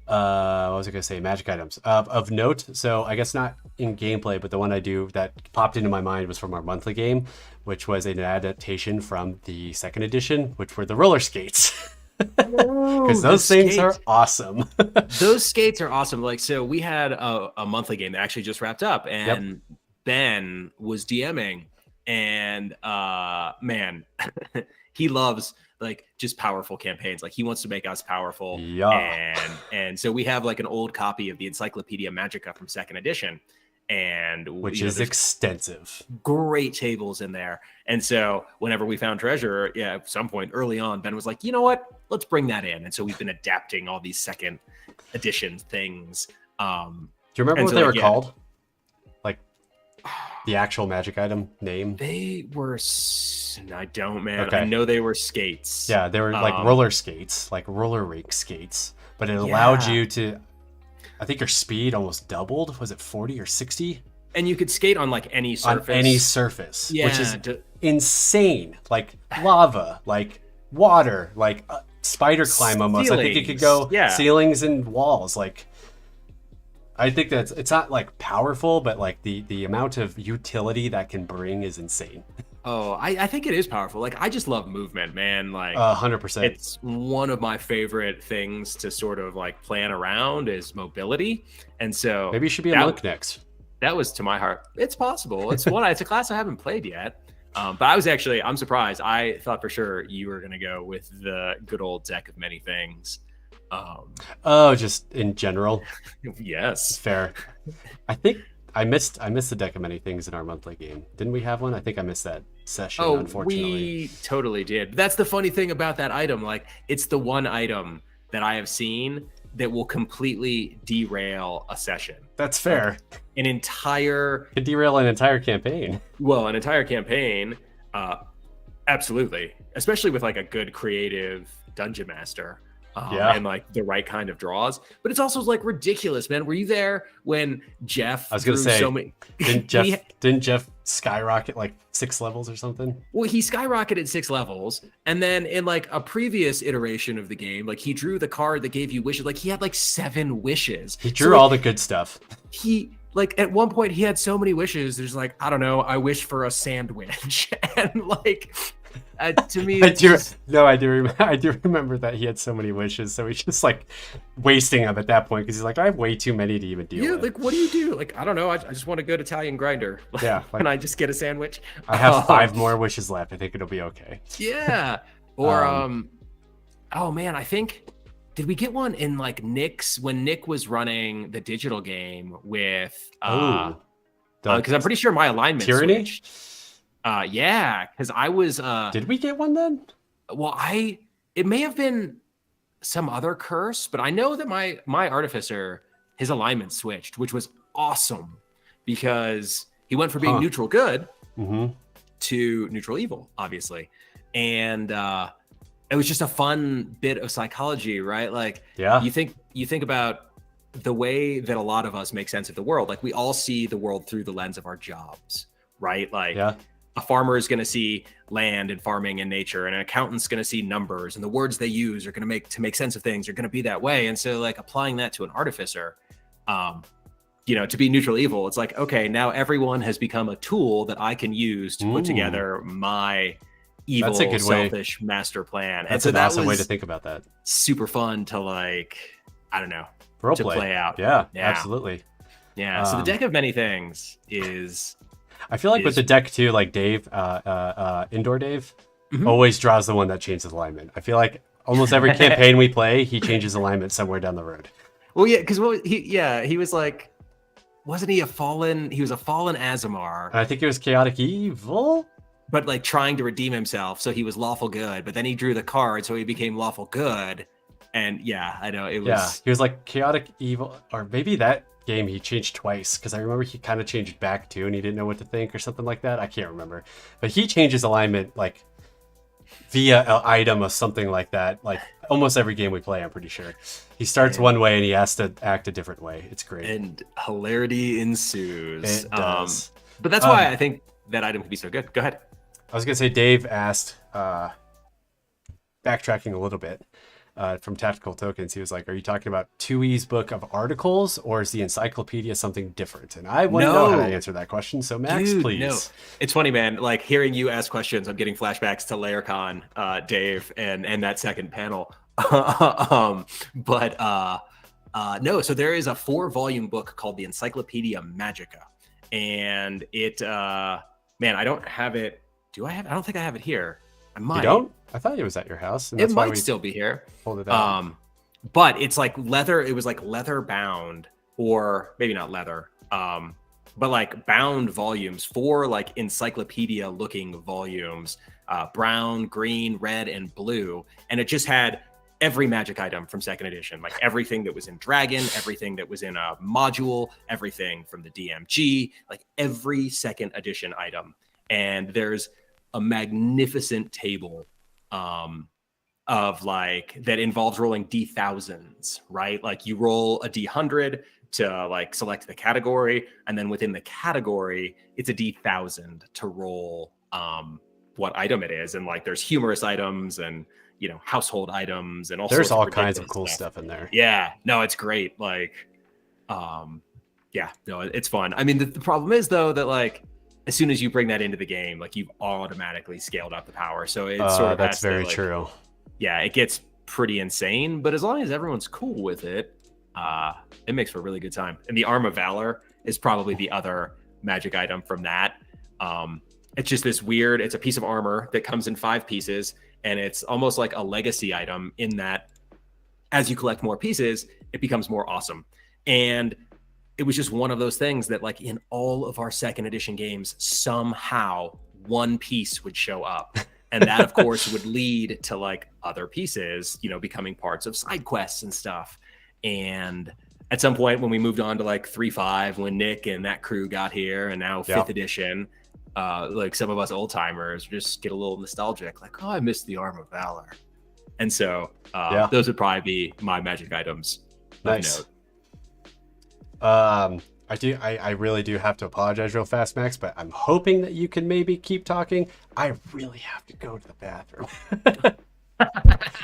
What was I gonna say? Magic items of note. So I guess not in gameplay, but the one I do that popped into my mind was from our monthly game, which was an adaptation from the 2nd edition, which were the roller skates. Because those things are awesome. Those skates are awesome. Like, so we had a monthly game that actually just wrapped up, and Ben was DMing, and man, he loves like just powerful campaigns. Like he wants to make us powerful. Yeah. And so we have like an old copy of the Encyclopedia Magica from 2nd edition. And which is extensive. Great tables in there. And so whenever we found treasure, at some point early on, Ben was like, you know what? Let's bring that in. And so we've been adapting all these 2nd edition things. Do you remember what they were called? Like the actual magic item name? They were, I don't, man. Okay. I know they were skates. Yeah, they were like roller skates, like roller rink skates. But it allowed you to, I think your speed almost doubled. Was it 40 or 60? And you could skate on like any surface. On any surface, which is insane. Like lava, like water, like spider climb almost. Ceilings. I think it could go ceilings and walls. Like, I think it's not like powerful, but like the amount of utility that can bring is insane. Oh, I think it is powerful. Like, I just love movement, man. Like 100%. It's one of my favorite things to sort of like plan around is mobility. And so maybe you should be a monk next. That was to my heart. It's possible. It's it's a class I haven't played yet. But I'm surprised. I thought for sure you were going to go with the good old deck of many things. Just in general. Yes. Fair. I think I missed the deck of many things in our monthly game. Didn't we have one? I think I missed that session, unfortunately. We totally did. That's the funny thing about that item. Like, it's the one item that I have seen that will completely derail a session. That's fair. Like, could derail an entire campaign. Well, an entire campaign, absolutely. Especially with like a good creative dungeon master. And like the right kind of draws, but it's also like ridiculous, man. Were you there when Jeff? I was gonna say, didn't Jeff skyrocket like 6 levels or something? Well, he skyrocketed 6 levels, and then in like a previous iteration of the game, like he drew the card that gave you wishes. Like he had like 7 wishes. He drew all the good stuff. He like at one point he had so many wishes. There's like, I don't know, I wish for a sandwich, and like. To me, I do remember that he had so many wishes, so he's just like wasting them at that point because he's like, I have way too many to even deal with. Yeah, like what do you do? Like, I don't know. I just want a good Italian grinder. Yeah, like, can I just get a sandwich? I have 5 more wishes left. I think it'll be okay. Yeah. Or oh man, I think did we get one in like Nick's when Nick was running the digital game with because I'm pretty sure my alignment Tyranny switched. Yeah, because I was did we get one then? Well, it may have been some other curse, but I know that my artificer, his alignment switched, which was awesome because he went from being neutral good to neutral evil, obviously. And it was just a fun bit of psychology, right? Like you think about the way that a lot of us make sense of the world. Like we all see the world through the lens of our jobs, right? Like a farmer is going to see land and farming and nature, and an accountant's going to see numbers, and the words they use are going to make sense of things are going to be that way. And so like applying that to an artificer, to be neutral evil, it's like, okay, now everyone has become a tool that I can use to put together my evil, selfish master plan. That's an awesome way to think about that. Super fun to like, I don't know, to play out. Yeah, absolutely. Yeah. So the deck of many things is. I feel like with the deck too, like Dave, Indoor Dave, always draws the one that changes alignment. I feel like almost every campaign we play, he changes alignment somewhere down the road. Well, yeah, because he was like, wasn't he a fallen? He was a fallen Azamar. And I think it was chaotic evil, but like trying to redeem himself, so he was lawful good. But then he drew the card, so he became lawful good. And yeah, I know it was. Yeah, he was like chaotic evil, or maybe that game he changed twice because I remember he kind of changed back too and he didn't know what to think or something like that. I can't remember, but he changes alignment like via an item or something like that, like almost every game we play. I'm pretty sure he starts one way and he has to act a different way. It's great and hilarity ensues. It does. But that's why I think that item can be so good. Go ahead. I was gonna say Dave asked, backtracking a little bit, from Tactical Tokens, he was like, are you talking about 2E's book of articles, or is the encyclopedia something different? And I wouldn't know how to answer that question, so Max, please. No. It's funny, man. Like, hearing you ask questions, I'm getting flashbacks to LayerCon, Dave, and that second panel. No, so there is a 4-volume book called the Encyclopedia Magica. And it, man, I don't have it. Do I have it? I don't think I have it here. I might. You don't? I thought it was at your house. And it might still be here. Pulled it out. But it's like leather. It was like leather bound, or maybe not leather. But like bound volumes, 4 like encyclopedia looking volumes, brown, green, red, and blue. And it just had every magic item from second edition, like everything that was in Dragon, everything that was in a module, everything from the DMG, like every second edition item. And there's a magnificent table of like that involves rolling D1000s, right? Like you roll a D100 to like select the category, and then within the category it's a D1000 to roll what item it is. And like there's humorous items and household items and there's all kinds of cool stuff in there. Yeah, no, it's great. Like yeah, no, it's fun. I mean, the problem is though that like as soon as you bring that into the game, like you've automatically scaled up the power, so it's sort of that's very true. Yeah, it gets pretty insane, but as long as everyone's cool with it, it makes for a really good time. And the Arm of Valor is probably the other magic item from that. It's just this weird, it's a piece of armor that comes in 5 pieces, and it's almost like a legacy item in that as you collect more pieces, it becomes more awesome. And it was just one of those things that like in all of our second edition games, somehow one piece would show up. And that, of course, would lead to like other pieces, becoming parts of side quests and stuff. And at some point when we moved on to like 3.5, when Nick and that crew got here, and now 5th edition, like some of us old timers just get a little nostalgic, like, oh, I missed the Arm of Valor. And so those would probably be my magic items. Nice. I really do have to apologize real fast, Max, but I'm hoping that you can maybe keep talking. I really have to go to the bathroom.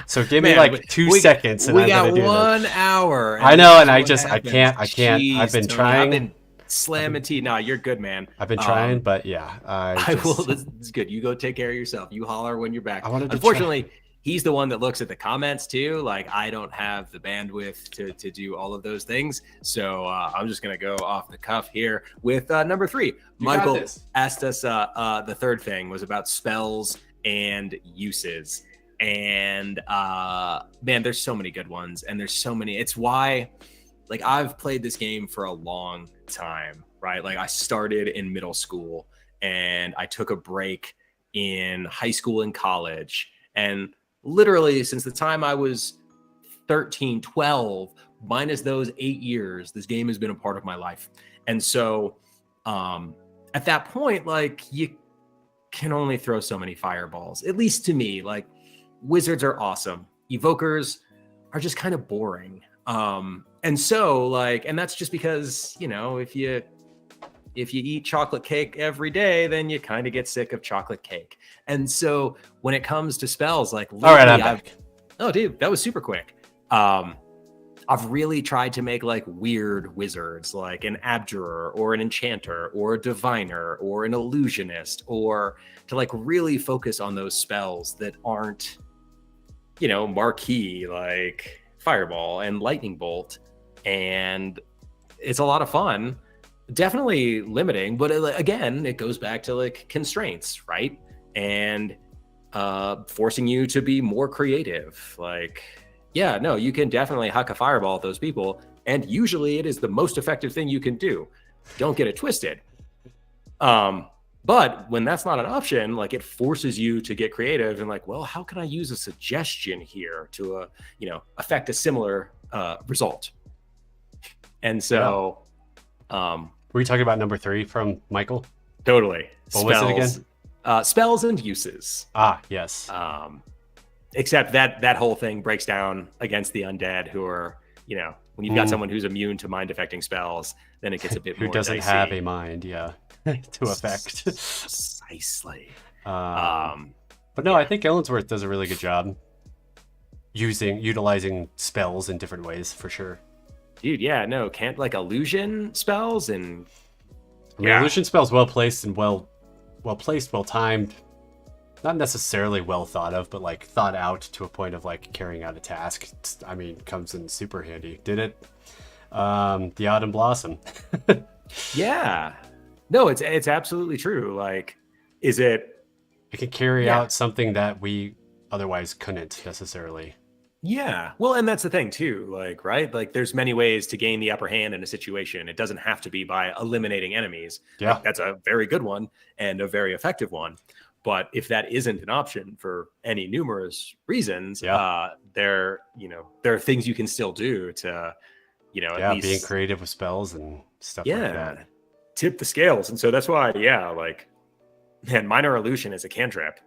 So give me like 2 seconds and we I'm got gonna do 1 hour. I know, and I can't. Jeez, I've been Tony, trying. I've been slamming tea. No, you're good, man. I've been trying, but yeah. I will. This is good. You go take care of yourself. You holler when you're back. Unfortunately, he's the one that looks at the comments too. Like I don't have the bandwidth to do all of those things. So I'm just going to go off the cuff here with number 3. Michael asked us, the third thing was about spells and uses. And man, there's so many good ones, and there's so many. It's why like I've played this game for a long time, right? Like I started in middle school and I took a break in high school and college. And literally since the time I was 13, 12, minus those 8 years, this game has been a part of my life. And so at that point, like you can only throw so many fireballs, at least to me. Like wizards are awesome. Evokers are just kind of boring. And so like, and that's just because, if you eat chocolate cake every day, then you kind of get sick of chocolate cake. And so when it comes to spells, like, all right, I'm back. Oh, dude, that was super quick. I've really tried to make like weird wizards, like an abjurer or an enchanter or a diviner or an illusionist, or to like really focus on those spells that aren't, marquee, like fireball and lightning bolt. And it's a lot of fun. Definitely limiting, but again, it goes back to like constraints, right? And forcing you to be more creative. Like, yeah, no, you can definitely huck a fireball at those people, and usually it is the most effective thing you can do. Don't get it twisted. But when that's not an option, like it forces you to get creative and like, well, how can I use a suggestion here to affect a similar result? And so were you talking about number 3 from Michael? Totally. What was it again? Spells and uses. Ah, yes. Except that whole thing breaks down against the undead, who are, when you've got someone who's immune to mind affecting spells, then it gets a bit more who doesn't dicey. have a mind, to affect. Precisely. But no, I think Ellensworth does a really good job utilizing spells in different ways, for sure. Dude, yeah, no, can't like illusion spells and illusion spells well placed and well timed. Not necessarily well thought of, but like thought out to a point of like carrying out a task. I mean, comes in super handy. Did it? The Autumn Blossom. Yeah. No, it's absolutely true. Like, is it it can carry out something that we otherwise couldn't necessarily. Yeah. Well, and that's the thing too, like, right? Like there's many ways to gain the upper hand in a situation. It doesn't have to be by eliminating enemies. Yeah. Like, that's a very good one and a very effective one. But if that isn't an option for any numerous reasons, there are things you can still do to, at least being creative with spells and stuff like that. Tip the scales. And so that's why, like, man, Minor Illusion is a cantrip.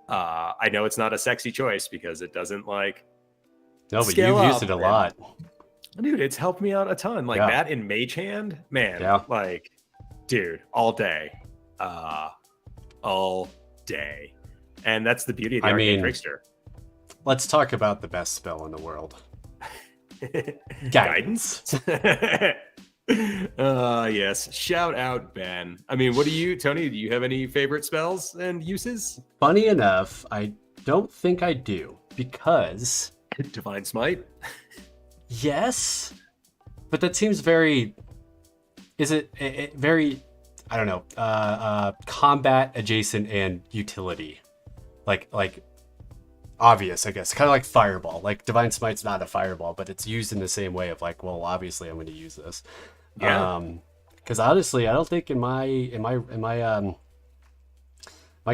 I know it's not a sexy choice because it doesn't like. No, but you've used it a lot. Dude, it's helped me out a ton. Like that in Mage Hand, man. Yeah. Like, dude, all day. All day. And that's the beauty of the Arcane Trickster. Let's talk about the best spell in the world. Guidance. Yes. Shout out, Ben. I mean, Tony, do you have any favorite spells and uses? Funny enough, I don't think I do, because Divine Smite? Yes. But that seems very... Is it very... I don't know. Combat adjacent and utility. Like obvious, I guess. Kind of like Fireball. Like Divine Smite's not a Fireball, but it's used in the same way of like, well, obviously I'm going to use this. Yeah. Because honestly, I don't think in my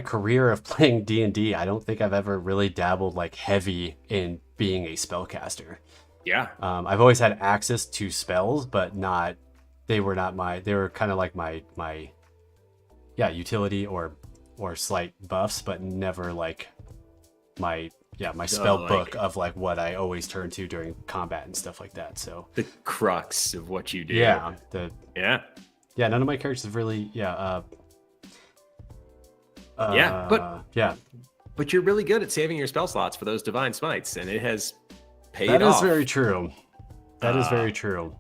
career of playing D&D, I don't think I've ever really dabbled like heavy in being a spellcaster. Yeah. I've always had access to spells, but they were kind of like my utility or slight buffs, but never like my spell book of like what I always turn to during combat and stuff like that. So the crux of what you do. Yeah. None of my characters have really but you're really good at saving your spell slots for those Divine Smites, and it has paid off. That is very true.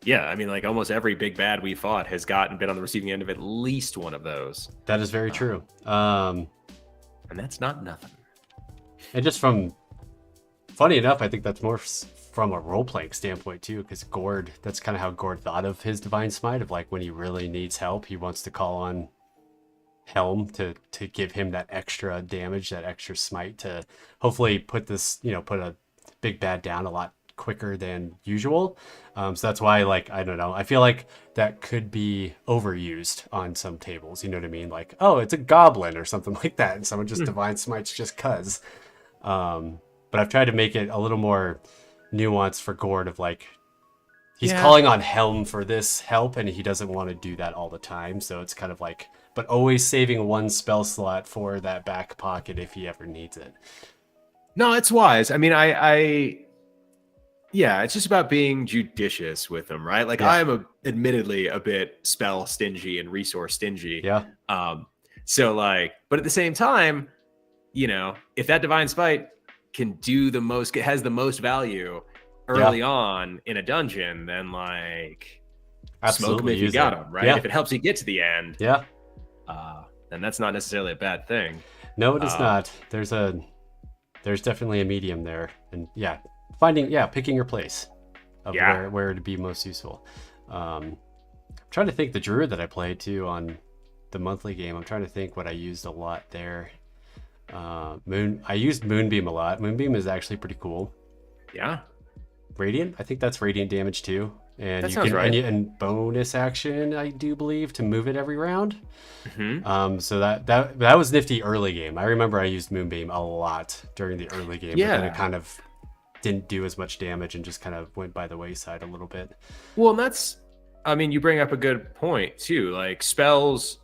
Yeah, I mean, like almost every big bad we fought has been on the receiving end of at least one of those. That is very true. And that's not nothing. And just funny enough, I think that's more from a role-playing standpoint too, because Gord, that's kind of how Gord thought of his Divine Smite, of like when he really needs help, he wants to call on Helm to give him that extra damage, that extra smite to hopefully put a big bad down a lot quicker than usual. So that's why, like, I don't know, I feel like that could be overused on some tables, you know what I mean? Like, oh, it's a goblin or something like that, and someone just Divine Smites just cuz. But I've tried to make it a little more nuanced for Gord, of like, he's calling on Helm for this help, and he doesn't want to do that all the time, so it's kind of like, but always saving one spell slot for that back pocket if he ever needs it. No, it's wise. I mean, it's just about being judicious with them, right? Like, I'm admittedly a bit spell stingy and resource stingy. Yeah. So like, but at the same time, if that Divine Smite can do has the most value early on in a dungeon, then like, absolutely, smoke him if you got him, right? Yeah. If it helps you get to the end, then that's not necessarily a bad thing. No, it is not. There's definitely a medium there, and picking your place of where to be most useful. I'm trying to think, the druid that I played too on the monthly game, I'm trying to think what I used a lot there. I used Moonbeam a lot. Moonbeam is actually pretty cool. Yeah. Radiant, I think that's radiant damage too. And that sounds right. And bonus action, I do believe, to move it every round. Mm-hmm. So that was nifty early game. I remember I used Moonbeam a lot during the early game, but then it kind of didn't do as much damage and just kind of went by the wayside a little bit. Well, you bring up a good point too. Like, spells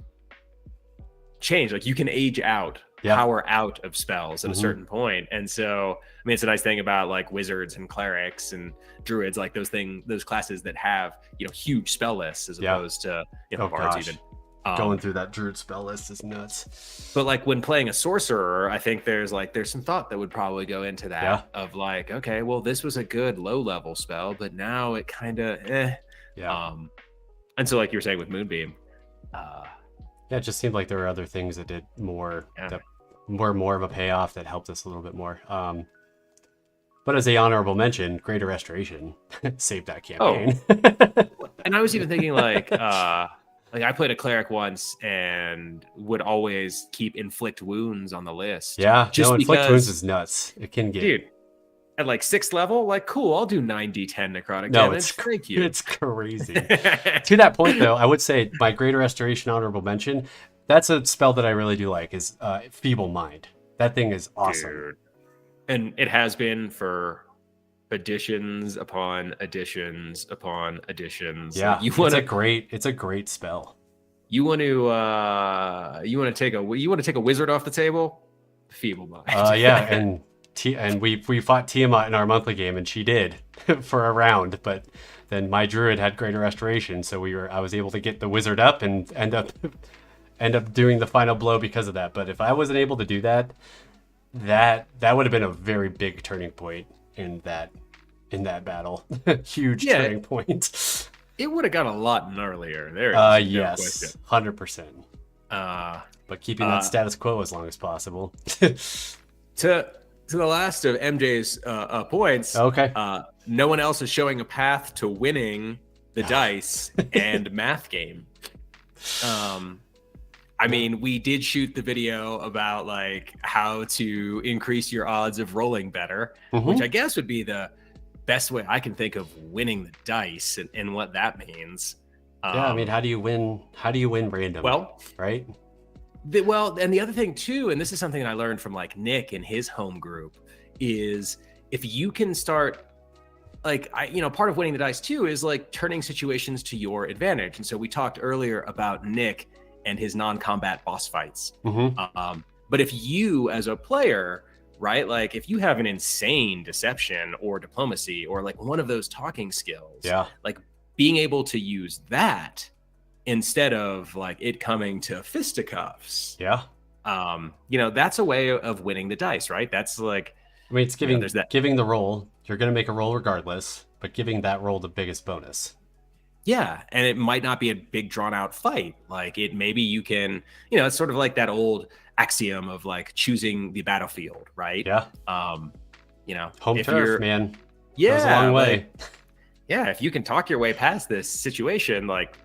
change. Like, you can age out, power out of spells at a certain point. And so, I mean, it's a nice thing about like wizards and clerics and druids, like those classes that have, huge spell lists as opposed to, bards even. Going through that druid spell list is nuts. But like, when playing a sorcerer, I think there's some thought that would probably go into that of like, okay, well, this was a good low level spell, but now it kind of and so, like you were saying with Moonbeam, it just seemed like there were other things that did more that were more of a payoff that helped us a little bit more. But as a honorable mention, Greater Restoration saved that campaign. And I was even thinking like Like I played a cleric once and would always keep inflict wounds on the list. Yeah, just no, inflict wounds because, is nuts. It can get. dude, at like 6th level, like cool, I'll do 9d10 necrotic No, damage. Thank you. It's crazy. To that point, though, I would say my Greater Restoration honorable mention. That's a spell that I really do like. Is Feeble Mind. That thing is awesome. Dude. And it has been for additions upon additions upon additions. Yeah, Like you want it's a great spell. You want to take a wizard off the table? Feeble Mind. Yeah, and we fought Tiamat in our monthly game, and she did for a round, but then my druid had Greater Restoration, so I was able to get the wizard up and end up doing the final blow because of that. But if I wasn't able to do that, that would have been a very big turning point in that battle. Huge turning point. It would have got a lot gnarlier. There. Yes, 100%. But keeping that status quo as long as possible. To the last of MJ's points. Okay. No one else is showing a path to winning the dice and math game. I mean, we did shoot the video about like how to increase your odds of rolling better, which I guess would be the best way I can think of winning the dice and what that means. Yeah, I mean, how do you win random? Well, right? And the other thing too, and this is something I learned from like Nick and his home group, is if you can start like part of winning the dice too is like turning situations to your advantage. And so we talked earlier about Nick and his non-combat boss fights. But if you as a player, right, like if you have an insane deception or diplomacy or like one of those talking skills, like being able to use that instead of like it coming to fisticuffs, that's a way of winning the dice, right? That's like, I mean, it's giving the roll. You're going to make a roll regardless, but giving that roll the biggest bonus. Yeah, and it might not be a big drawn out fight. Like maybe you can, it's sort of like that old axiom of like choosing the battlefield, right? Yeah. Home turf, man. Yeah, goes a long way. If you can talk your way past this situation, like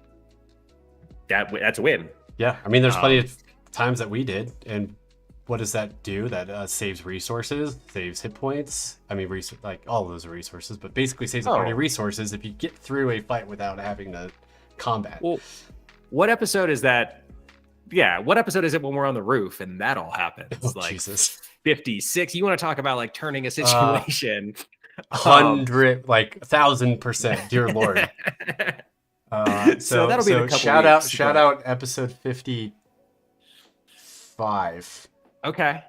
that's a win. Yeah, I mean, there's plenty of times that we did, and what does that do? That saves resources, saves hit points. I mean, like all of those are resources, but basically saves a party resources if you get through a fight without having to combat. Well, what episode is that? Yeah, what episode is it when we're on the roof and that all happens? Like Jesus. 56. You want to talk about like turning a situation 100, like 1,000%, dear Lord. So that'll be a couple shout out episode 55. Okay.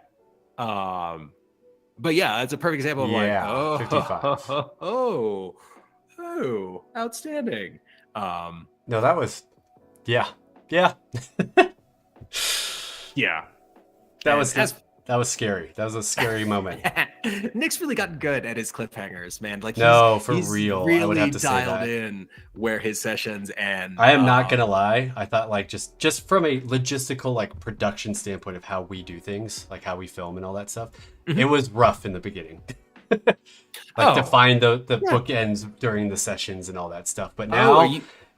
But yeah, it's a perfect example of 55. Oh, outstanding. No, that was yeah. That was scary. That was a scary moment. Nick's really gotten good at his cliffhangers, man. Like he's real. Really I would have to dialed say that. in where his sessions and I am not gonna lie. I thought like just from a logistical like production standpoint of how we do things, like how we film and all that stuff, it was rough in the beginning. To find the bookends during the sessions and all that stuff. But now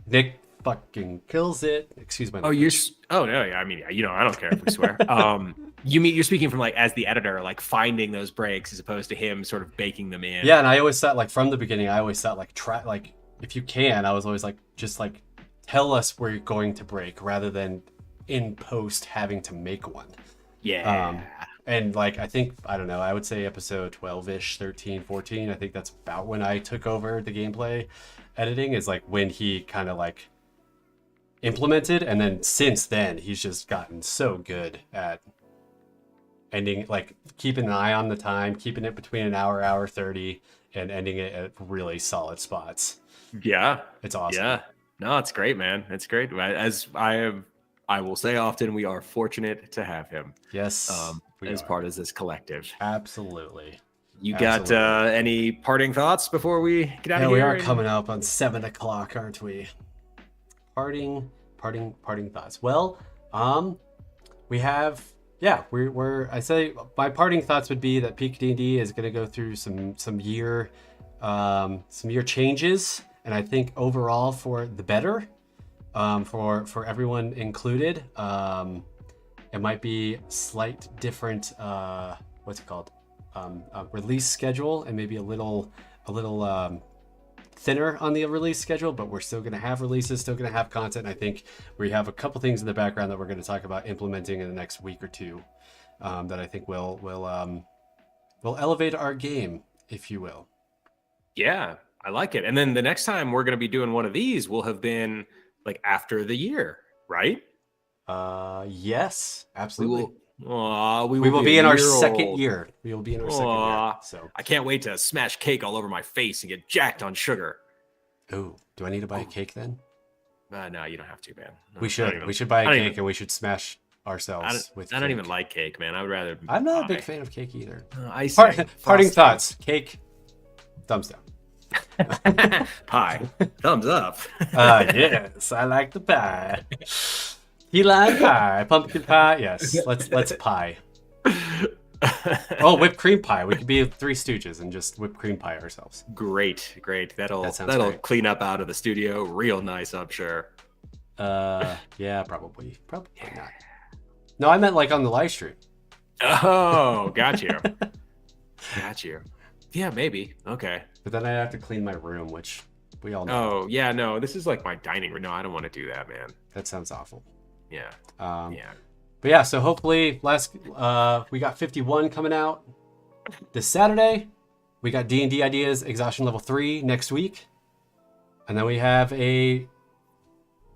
Nick fucking kills it. Excuse my language. I mean, I don't care if we swear. You're speaking from like as the editor, like finding those breaks as opposed to him sort of baking them in. Yeah, and I always thought like from the beginning, like try like if you can, I was always like just like tell us where you're going to break rather than in post having to make one. Yeah. And like I think I don't know, I would say episode 12ish, 13, 14. I think that's about when I took over the gameplay editing, is like when he kind of like implemented, and then since then he's just gotten so good at ending, like keeping an eye on the time, keeping it between an hour 30, and ending it at really solid spots. Yeah, it's awesome. Yeah, no, it's great, man. It's great. As I will say often, we are fortunate to have him. Yes, as part of this collective. Absolutely. You got any parting thoughts before we get out of here? We are coming up on 7 o'clock, aren't we? Parting thoughts. Well, we have, I say my parting thoughts would be that PeakD&D is going to go through some year changes, and I think overall for the better. for everyone included. It might be slight different, what's it called? Release schedule, and maybe a little thinner on the release schedule, but we're still going to have releases, still going to have content. I think we have a couple things in the background that we're going to talk about implementing in the next week or two, that I think will elevate our game, if you will. Yeah, I like it. And then the next time we're going to be doing one of these will have been like after the year, right? Yes, absolutely. We will be in our second old. year. We will be in our second year. So I can't wait to smash cake all over my face and get jacked on sugar. Oh, do I need to buy a cake then? No, you don't have to, man. We should buy a cake and we should smash ourselves with cake. I don't even like cake, man. I would rather. I'm not a big fan of cake either. Parting thoughts. Cake, thumbs down. Pie, thumbs up. Yes, I like the pie. Key lime pie, pumpkin pie. Yes, let's pie. Oh, whipped cream pie. We could be Three Stooges and just whipped cream pie ourselves. Great. That'll great. Clean up out of the studio real nice, I'm sure. Yeah, probably not. No, I meant like on the live stream. Oh, got you. Yeah, maybe. Okay. But then I have to clean my room, which we all know. Oh, yeah, no, this is like my dining room. No, I don't want to do that, man. That sounds awful. Yeah. Yeah. But yeah, so hopefully we got 51 coming out this Saturday. We got D&D Ideas Exhaustion Level 3 next week. And then we have a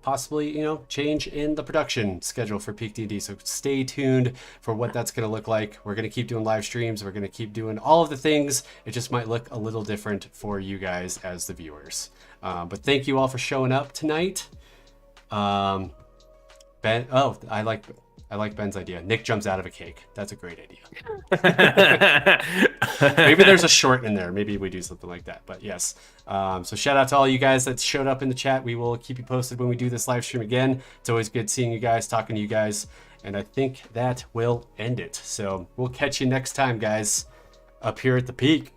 possibly, change in the production schedule for PeakD&D. So stay tuned for what that's going to look like. We're going to keep doing live streams. We're going to keep doing all of the things. It just might look a little different for you guys as the viewers. But thank you all for showing up tonight. Ben, I like Ben's idea. Nick jumps out of a cake. That's a great idea. Maybe there's a short in there. Maybe we do something like that. But yes. So shout out to all you guys that showed up in the chat. We will keep you posted when we do this live stream again. It's always good seeing you guys, talking to you guys. And I think that will end it. So we'll catch you next time, guys, up here at the Peak.